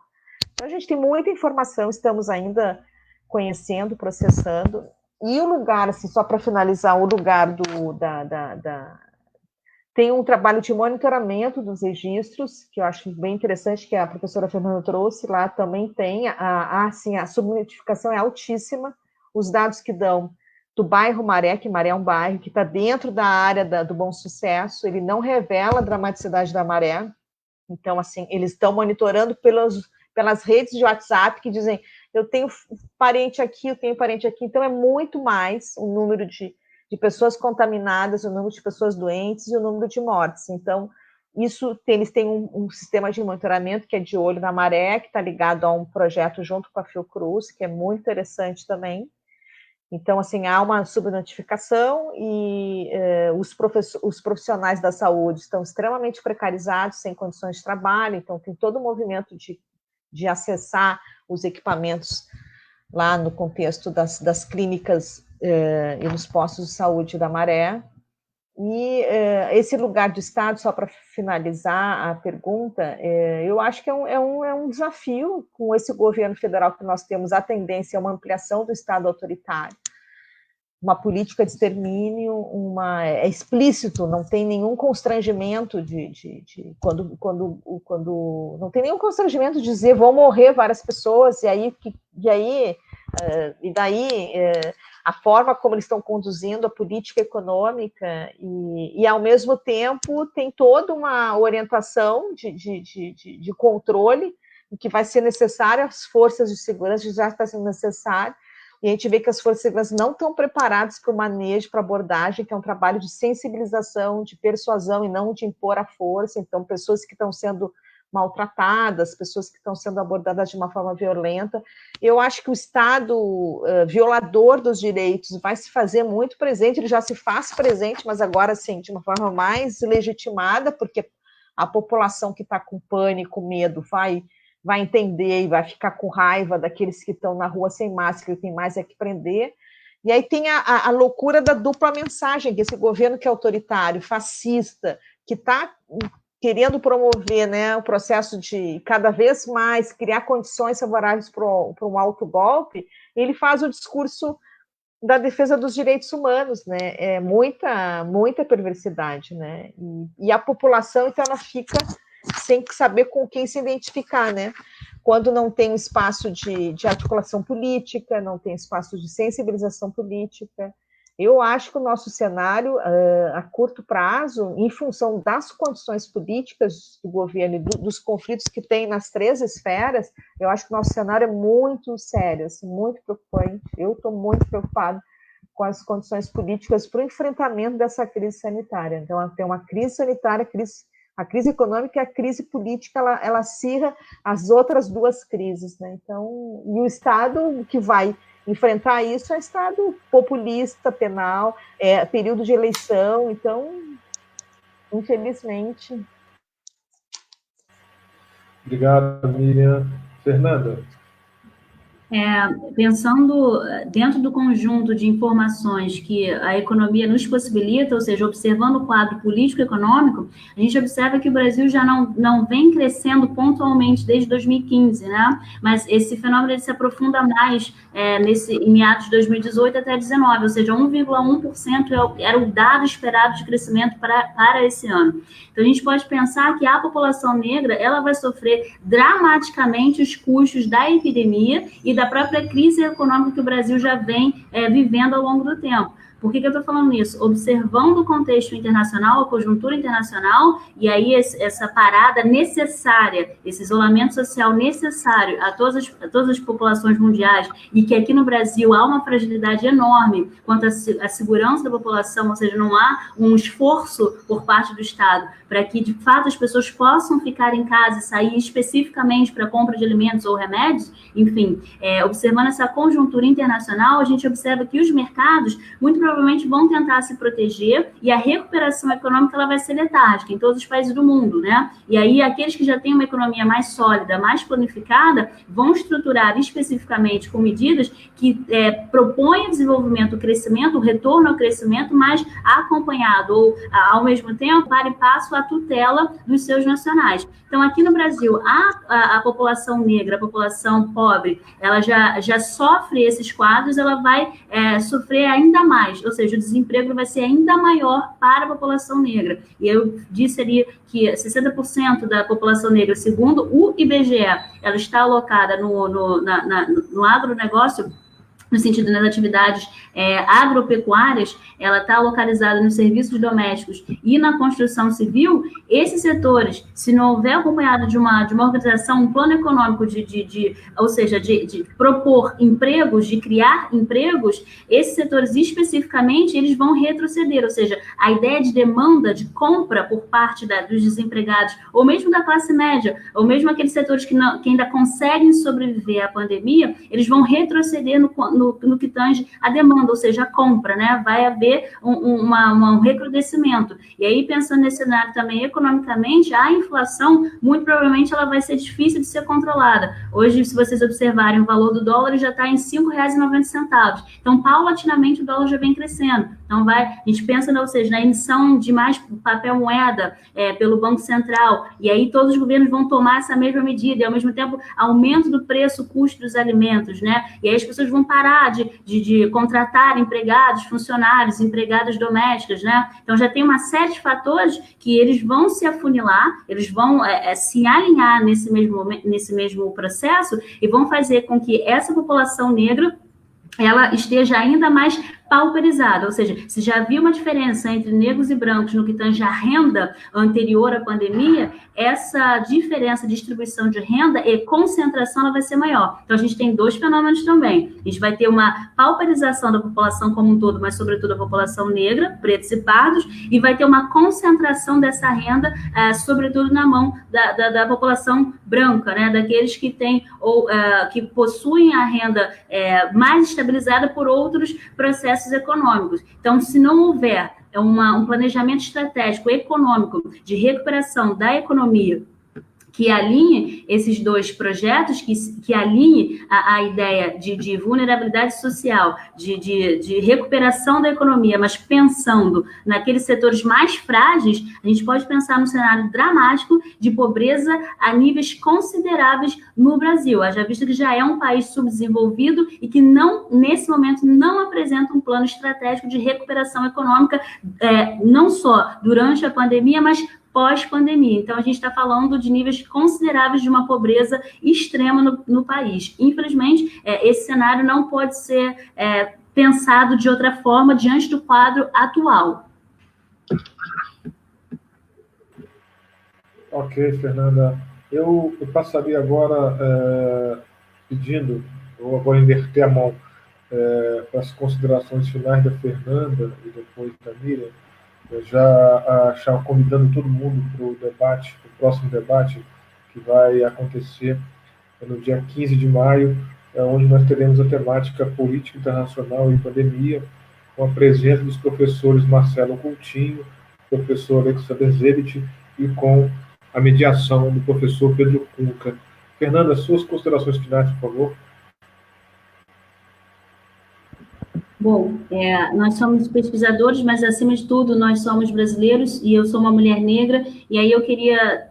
Então, a gente tem muita informação, estamos ainda conhecendo, processando. E o lugar, assim, só para finalizar, o lugar tem um trabalho de monitoramento dos registros, que eu acho bem interessante, que a professora Fernanda trouxe, lá também tem, assim, a subnotificação é altíssima, os dados que dão do bairro Maré, que Maré é um bairro que está dentro da área do Bom Sucesso, ele não revela a dramaticidade da Maré, então, assim, eles estão monitorando pelas redes de WhatsApp que dizem, eu tenho parente aqui, eu tenho parente aqui, então é muito mais o número de pessoas contaminadas, o número de pessoas doentes e o número de mortes. Então, eles têm um sistema de monitoramento que é de olho na Maré, que está ligado a um projeto junto com a Fiocruz, que é muito interessante também. Então, assim, há uma subnotificação e os profissionais da saúde estão extremamente precarizados, sem condições de trabalho, então tem todo o movimento de acessar os equipamentos lá no contexto das clínicas e nos postos de saúde da Maré. E esse lugar do Estado, só para finalizar a pergunta, eu acho que é um desafio com esse governo federal que nós temos, a tendência a uma ampliação do Estado autoritário, uma política de extermínio, é explícito, não tem nenhum constrangimento quando não tem nenhum constrangimento de dizer vão morrer várias pessoas, e daí a forma como eles estão conduzindo a política econômica e ao mesmo tempo tem toda uma orientação de controle que vai ser necessário, as forças de segurança já está sendo necessário, e a gente vê que as forças de segurança não estão preparadas para o manejo, para a abordagem, que é um trabalho de sensibilização, de persuasão e não de impor a força. Então, pessoas que estão sendo maltratadas, pessoas que estão sendo abordadas de uma forma violenta. Eu acho que o Estado violador dos direitos vai se fazer muito presente, ele já se faz presente, mas agora, sim, de uma forma mais legitimada, porque a população que está com pânico, medo, vai entender e vai ficar com raiva daqueles que estão na rua sem máscara e tem mais é que prender. E aí tem a loucura da dupla mensagem, que esse governo que é autoritário, fascista, que está querendo promover, né, o processo de cada vez mais criar condições favoráveis para um autogolpe, ele faz o discurso da defesa dos direitos humanos, né? É muita perversidade, né? E a população, então, ela fica sem saber com quem se identificar, né? Quando não tem espaço de articulação política, não tem espaço de sensibilização política. Eu acho que o nosso cenário, a curto prazo, em função das condições políticas do governo e dos conflitos que tem nas 3 esferas, eu acho que o nosso cenário é muito sério, assim, muito preocupante. Eu estou muito preocupado com as condições políticas para o enfrentamento dessa crise sanitária. Então, tem uma crise sanitária, a crise econômica e a crise política, ela acirra as outras duas crises, né? Então, e o Estado que vai enfrentar isso é Estado populista, penal, período de eleição, então, infelizmente. Obrigado, Miriam. Fernanda? Pensando dentro do conjunto de informações que a economia nos possibilita, ou seja, observando o quadro político-econômico, a gente observa que o Brasil já não vem crescendo pontualmente desde 2015, né? Mas esse fenômeno ele se aprofunda mais em meados de 2018 até 2019, ou seja, 1,1% era o dado esperado de crescimento para esse ano. Então, a gente pode pensar que a população negra ela vai sofrer dramaticamente os custos da epidemia e da própria crise econômica que o Brasil já vem vivendo ao longo do tempo. Por que eu estou falando isso? Observando o contexto internacional, a conjuntura internacional, e aí essa parada necessária, esse isolamento social necessário a todas as populações mundiais, e que aqui no Brasil há uma fragilidade enorme quanto à segurança da população, ou seja, não há um esforço por parte do Estado para que, de fato, as pessoas possam ficar em casa e sair especificamente para compra de alimentos ou remédios, enfim, observando essa conjuntura internacional, a gente observa que os mercados, muito provavelmente, vão tentar se proteger e a recuperação econômica ela vai ser letárgica em todos os países do mundo, né? E aí, aqueles que já têm uma economia mais sólida, mais planificada, vão estruturar especificamente com medidas que propõem o desenvolvimento, o crescimento, o retorno ao crescimento, mas acompanhado ou, ao mesmo tempo, para e passo a tutela dos seus nacionais. Então, aqui no Brasil, a população negra, a população pobre, ela já sofre esses quadros, ela vai sofrer ainda mais, ou seja, o desemprego vai ser ainda maior para a população negra. E eu disse ali que 60% da população negra, segundo o IBGE, ela está alocada no agronegócio, no sentido das atividades agropecuárias, ela está localizada nos serviços domésticos e na construção civil. Esses setores, se não houver acompanhado de uma organização, um plano econômico ou seja, de propor empregos, de criar empregos, esses setores especificamente, eles vão retroceder, ou seja, a ideia de demanda, de compra por parte dos desempregados, ou mesmo da classe média, ou mesmo aqueles setores que ainda conseguem sobreviver à pandemia, eles vão retroceder no que tange a demanda, ou seja, a compra, né? Vai haver um recrudescimento. E aí, pensando nesse cenário também economicamente, a inflação, muito provavelmente, ela vai ser difícil de ser controlada. Hoje, se vocês observarem, o valor do dólar já está em R$ 5,90. Então, paulatinamente, o dólar já vem crescendo. Então, a gente pensa, ou seja, na emissão de mais papel moeda pelo Banco Central, e aí todos os governos vão tomar essa mesma medida, e ao mesmo tempo, aumento do preço, custo dos alimentos, né? E aí as pessoas vão parar de contratar empregados, funcionários, empregadas domésticas, né? Então, já tem uma série de fatores que eles vão se afunilar, eles vão se alinhar nesse mesmo processo e vão fazer com que essa população negra ela esteja ainda mais pauperizada, ou seja, se já havia uma diferença entre negros e brancos no que tange a renda anterior à pandemia, essa diferença de distribuição de renda e concentração ela vai ser maior. Então, a gente tem dois fenômenos também. A gente vai ter uma pauperização da população como um todo, mas sobretudo a população negra, pretos e pardos, e vai ter uma concentração dessa renda, sobretudo na mão da população branca, né? Daqueles que têm ou que possuem a renda mais estabilizada por outros processos econômicos. Então, se não houver um planejamento estratégico econômico de recuperação da economia que alinhe esses dois projetos, que alinhe a ideia de vulnerabilidade social, de recuperação da economia, mas pensando naqueles setores mais frágeis, a gente pode pensar num cenário dramático de pobreza a níveis consideráveis no Brasil, haja vista que já é um país subdesenvolvido e que nesse momento não apresenta um plano estratégico de recuperação econômica, não só durante a pandemia, mas pós-pandemia. Então, a gente está falando de níveis consideráveis de uma pobreza extrema no país. Infelizmente, esse cenário não pode ser pensado de outra forma diante do quadro atual. Ok, Fernanda. Eu passaria agora pedindo, eu vou inverter a mão, para as considerações finais da Fernanda e depois da Miriam, já convidando todo mundo para o debate, para o próximo debate, que vai acontecer no dia 15 de maio, onde nós teremos a temática política internacional e pandemia, com a presença dos professores Marcelo Coutinho, professor Alexander Zebit, e com a mediação do professor Pedro Cunca. Fernanda, suas considerações finais, por favor. Bom, nós somos pesquisadores, mas, acima de tudo, nós somos brasileiros e eu sou uma mulher negra, e aí eu queria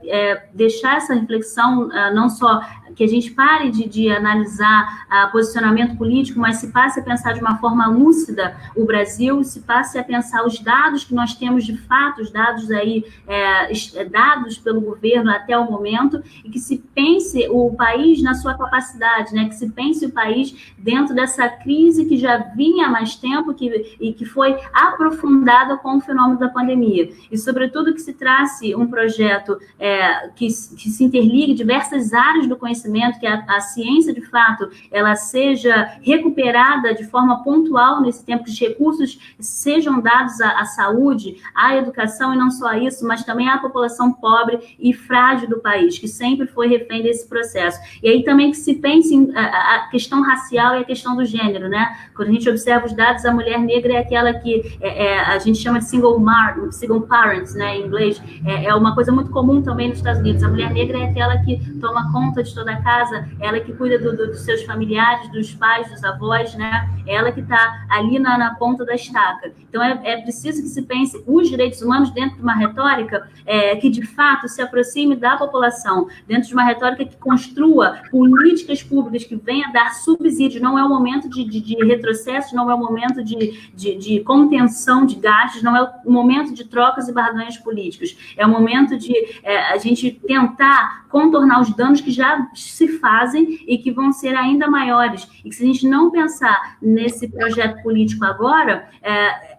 deixar essa reflexão, não só que a gente pare de analisar posicionamento político, mas se passe a pensar de uma forma lúcida o Brasil, se passe a pensar os dados que nós temos de fato, os dados aí dados pelo governo até o momento, e que se pense o país na sua capacidade, né? Que se pense o país dentro dessa crise que já vinha há mais tempo e que foi aprofundada com o fenômeno da pandemia. E, sobretudo, que se trace um projeto que se interligue diversas áreas do conhecimento, que a ciência, de fato, ela seja recuperada de forma pontual nesse tempo, que os recursos sejam dados à saúde, à educação, e não só isso, mas também à população pobre e frágil do país, que sempre foi refém desse processo. E aí também que se pense a questão racial e a questão do gênero, né? Quando a gente observa os dados, a mulher negra é aquela que a gente chama de single parents, né, em inglês. É uma coisa muito comum também nos Estados Unidos. A mulher negra é aquela que toma conta de toda a casa, ela que cuida dos seus familiares, dos pais, dos avós, né? Ela que está ali na ponta da estaca. Então, é preciso que se pense os direitos humanos dentro de uma retórica que, de fato, se aproxime da população, dentro de uma retórica que construa políticas públicas que venha dar subsídio. Não é o momento de retrocesso, não é o momento de contenção de gastos, não é o momento de trocas e barganhas políticos. É o momento de a gente tentar contornar os danos que já se fazem e que vão ser ainda maiores. E que, se a gente não pensar nesse projeto político agora,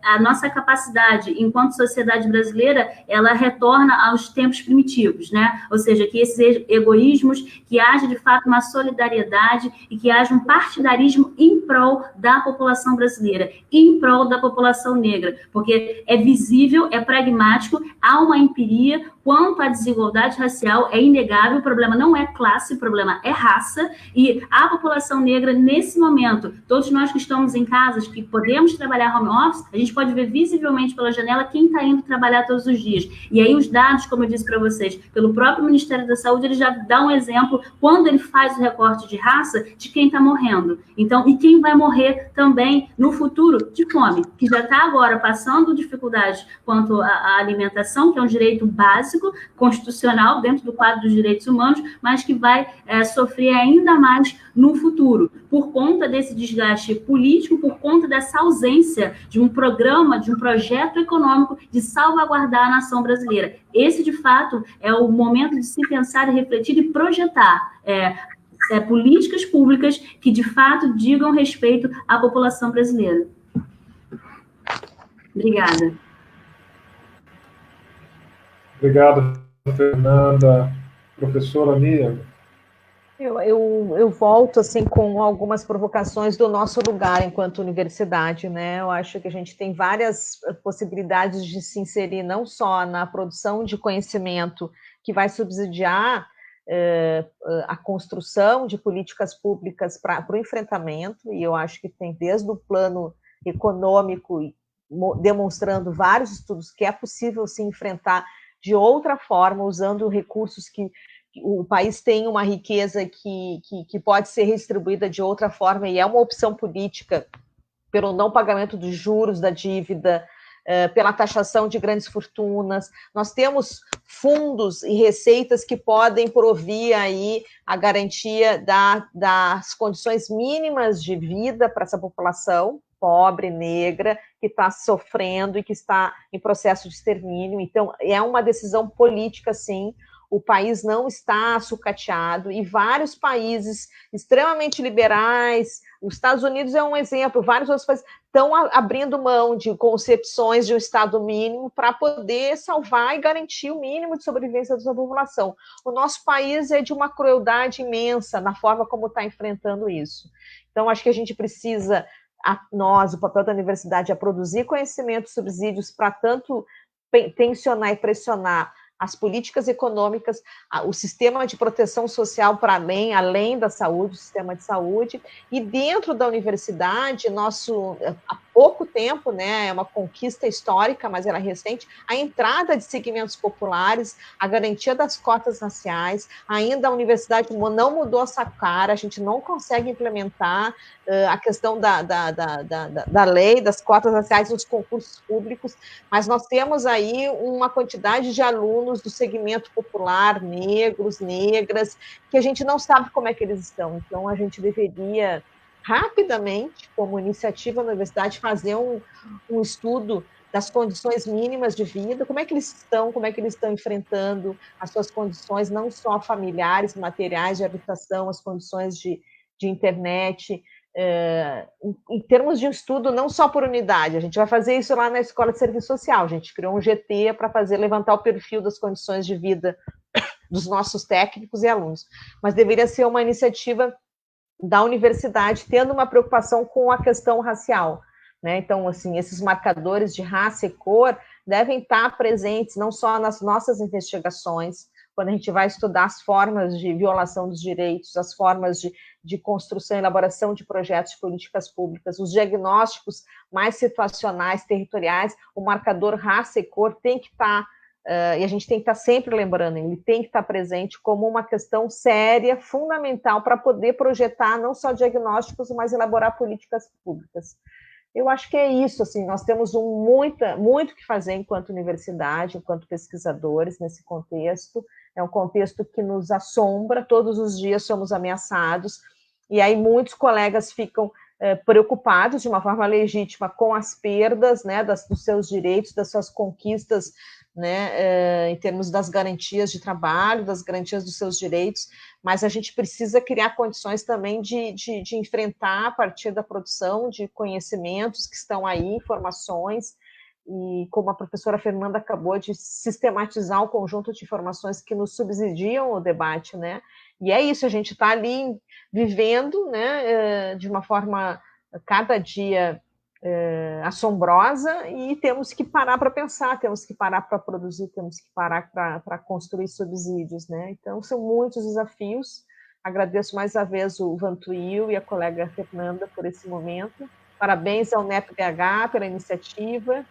a nossa capacidade, enquanto sociedade brasileira, ela retorna aos tempos primitivos, né? Ou seja, que esses egoísmos, que haja, de fato, uma solidariedade e que haja um partidarismo em prol da população brasileira, em prol da população negra, porque é visível, é pragmático, há uma empiria quanto à desigualdade racial, é inegável, o problema não é classe, o problema é raça, e a população negra, nesse momento, todos nós que estamos em casas, que podemos trabalhar home office, a gente pode ver visivelmente pela janela quem está indo trabalhar todos os dias. E aí os dados, como eu disse para vocês, pelo próprio Ministério da Saúde, ele já dá um exemplo, quando ele faz o recorte de raça, de quem está morrendo. Então, e quem vai morrer também no futuro de fome, que já está agora passando dificuldades quanto à alimentação, que é um direito básico, constitucional, dentro do quadro dos direitos humanos, mas que vai sofrer ainda mais no futuro, por conta desse desgaste político, por conta dessa ausência de um programa, de um projeto econômico de salvaguardar a nação brasileira. Esse, de fato, é o momento de se pensar e refletir e projetar políticas públicas que, de fato, digam respeito à população brasileira. Obrigada. Obrigado, Fernanda. Professora Miriam. Eu volto assim com algumas provocações do nosso lugar enquanto universidade, né? Eu acho que a gente tem várias possibilidades de se inserir não só na produção de conhecimento que vai subsidiar a construção de políticas públicas para o enfrentamento, e eu acho que tem desde o plano econômico, demonstrando vários estudos que é possível se enfrentar de outra forma, usando recursos que o país tem uma riqueza que pode ser redistribuída de outra forma, e é uma opção política pelo não pagamento dos juros da dívida, pela taxação de grandes fortunas. Nós temos fundos e receitas que podem provir aí a garantia das condições mínimas de vida para essa população pobre, negra, que está sofrendo e que está em processo de extermínio. Então, é uma decisão política, sim. O país não está sucateado, e vários países extremamente liberais, os Estados Unidos é um exemplo, vários outros países estão abrindo mão de concepções de um Estado mínimo para poder salvar e garantir o mínimo de sobrevivência da sua população. O nosso país é de uma crueldade imensa na forma como está enfrentando isso. Então, acho que a gente precisa nós, o papel da universidade é produzir conhecimento, subsídios para tanto tensionar e pressionar as políticas econômicas, o sistema de proteção social para além da saúde, o sistema de saúde, e dentro da universidade, há pouco tempo, né, é uma conquista histórica, mas ela é recente, a entrada de segmentos populares, a garantia das cotas raciais, ainda a universidade não mudou essa cara, a gente não consegue implementar a questão da lei, das cotas raciais nos concursos públicos, mas nós temos aí uma quantidade de alunos do segmento popular, negros, negras, que a gente não sabe como é que eles estão. Então, a gente deveria, rapidamente, como iniciativa na universidade, fazer um estudo das condições mínimas de vida, como é que eles estão enfrentando as suas condições, não só familiares, materiais de habitação, as condições de internet, em termos de um estudo não só por unidade, a gente vai fazer isso lá na Escola de Serviço Social, a gente criou um GT para levantar o perfil das condições de vida dos nossos técnicos e alunos, mas deveria ser uma iniciativa da universidade tendo uma preocupação com a questão racial, né? Então, assim, esses marcadores de raça e cor devem estar presentes não só nas nossas investigações, quando a gente vai estudar as formas de violação dos direitos, as formas de construção e elaboração de projetos de políticas públicas, os diagnósticos mais situacionais, territoriais, o marcador raça e cor tem que estar, e a gente tem que estar sempre lembrando, ele tem que estar presente como uma questão séria, fundamental, para poder projetar não só diagnósticos, mas elaborar políticas públicas. Eu acho que é isso, assim, nós temos muito que fazer enquanto universidade, enquanto pesquisadores nesse contexto, é um contexto que nos assombra, todos os dias somos ameaçados, e aí muitos colegas ficam preocupados de uma forma legítima com as perdas, né, dos seus direitos, das suas conquistas, né, em termos das garantias de trabalho, das garantias dos seus direitos, mas a gente precisa criar condições também de enfrentar a partir da produção de conhecimentos que estão aí, informações, e como a professora Fernanda acabou de sistematizar um conjunto de informações que nos subsidiam o debate, né? E é isso, a gente está ali vivendo, né, de uma forma cada dia assombrosa, e temos que parar para pensar, temos que parar para produzir, temos que parar para construir subsídios, né? Então, são muitos desafios. Agradeço mais uma vez o Vantuil e a colega Fernanda por esse momento. Parabéns ao NEP-BH pela iniciativa,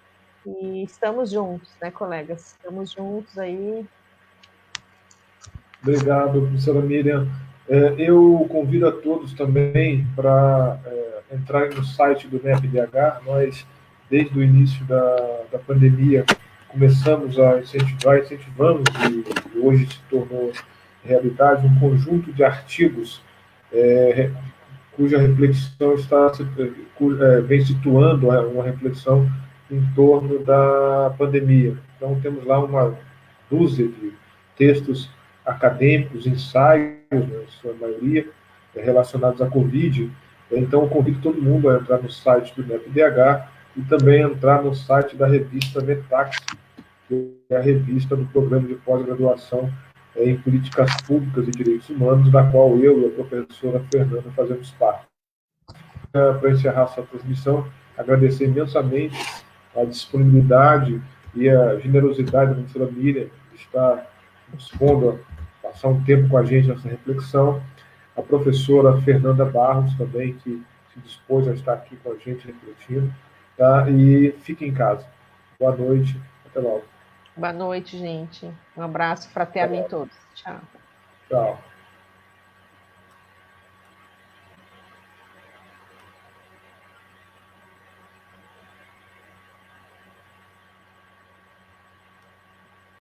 e estamos juntos, né, colegas? Estamos juntos aí. Obrigado, professora Miriam. Eu convido a todos também para entrarem no site do NEP-BH. Nós, desde o início da pandemia, começamos a incentivamos, e hoje se tornou realidade, um conjunto de artigos cuja reflexão vem situando uma reflexão em torno da pandemia. Então, temos lá uma dúzia de textos acadêmicos, ensaios, na sua maioria, relacionados à Covid. Então, eu convido todo mundo a entrar no site do NEP-BH e também entrar no site da revista Metax, que é a revista do Programa de Pós-Graduação em Políticas Públicas e Direitos Humanos, da qual eu e a professora Fernanda fazemos parte. Para encerrar essa transmissão, agradecer imensamente a disponibilidade e a generosidade da professora Miriam de estar dispondo a passar um tempo com a gente nessa reflexão, a professora Fernanda Barros também, que se dispôs a estar aqui com a gente refletindo, tá? E fique em casa. Boa noite, até logo. Boa noite, gente. Um abraço fraterno em todos. Tchau. Tchau.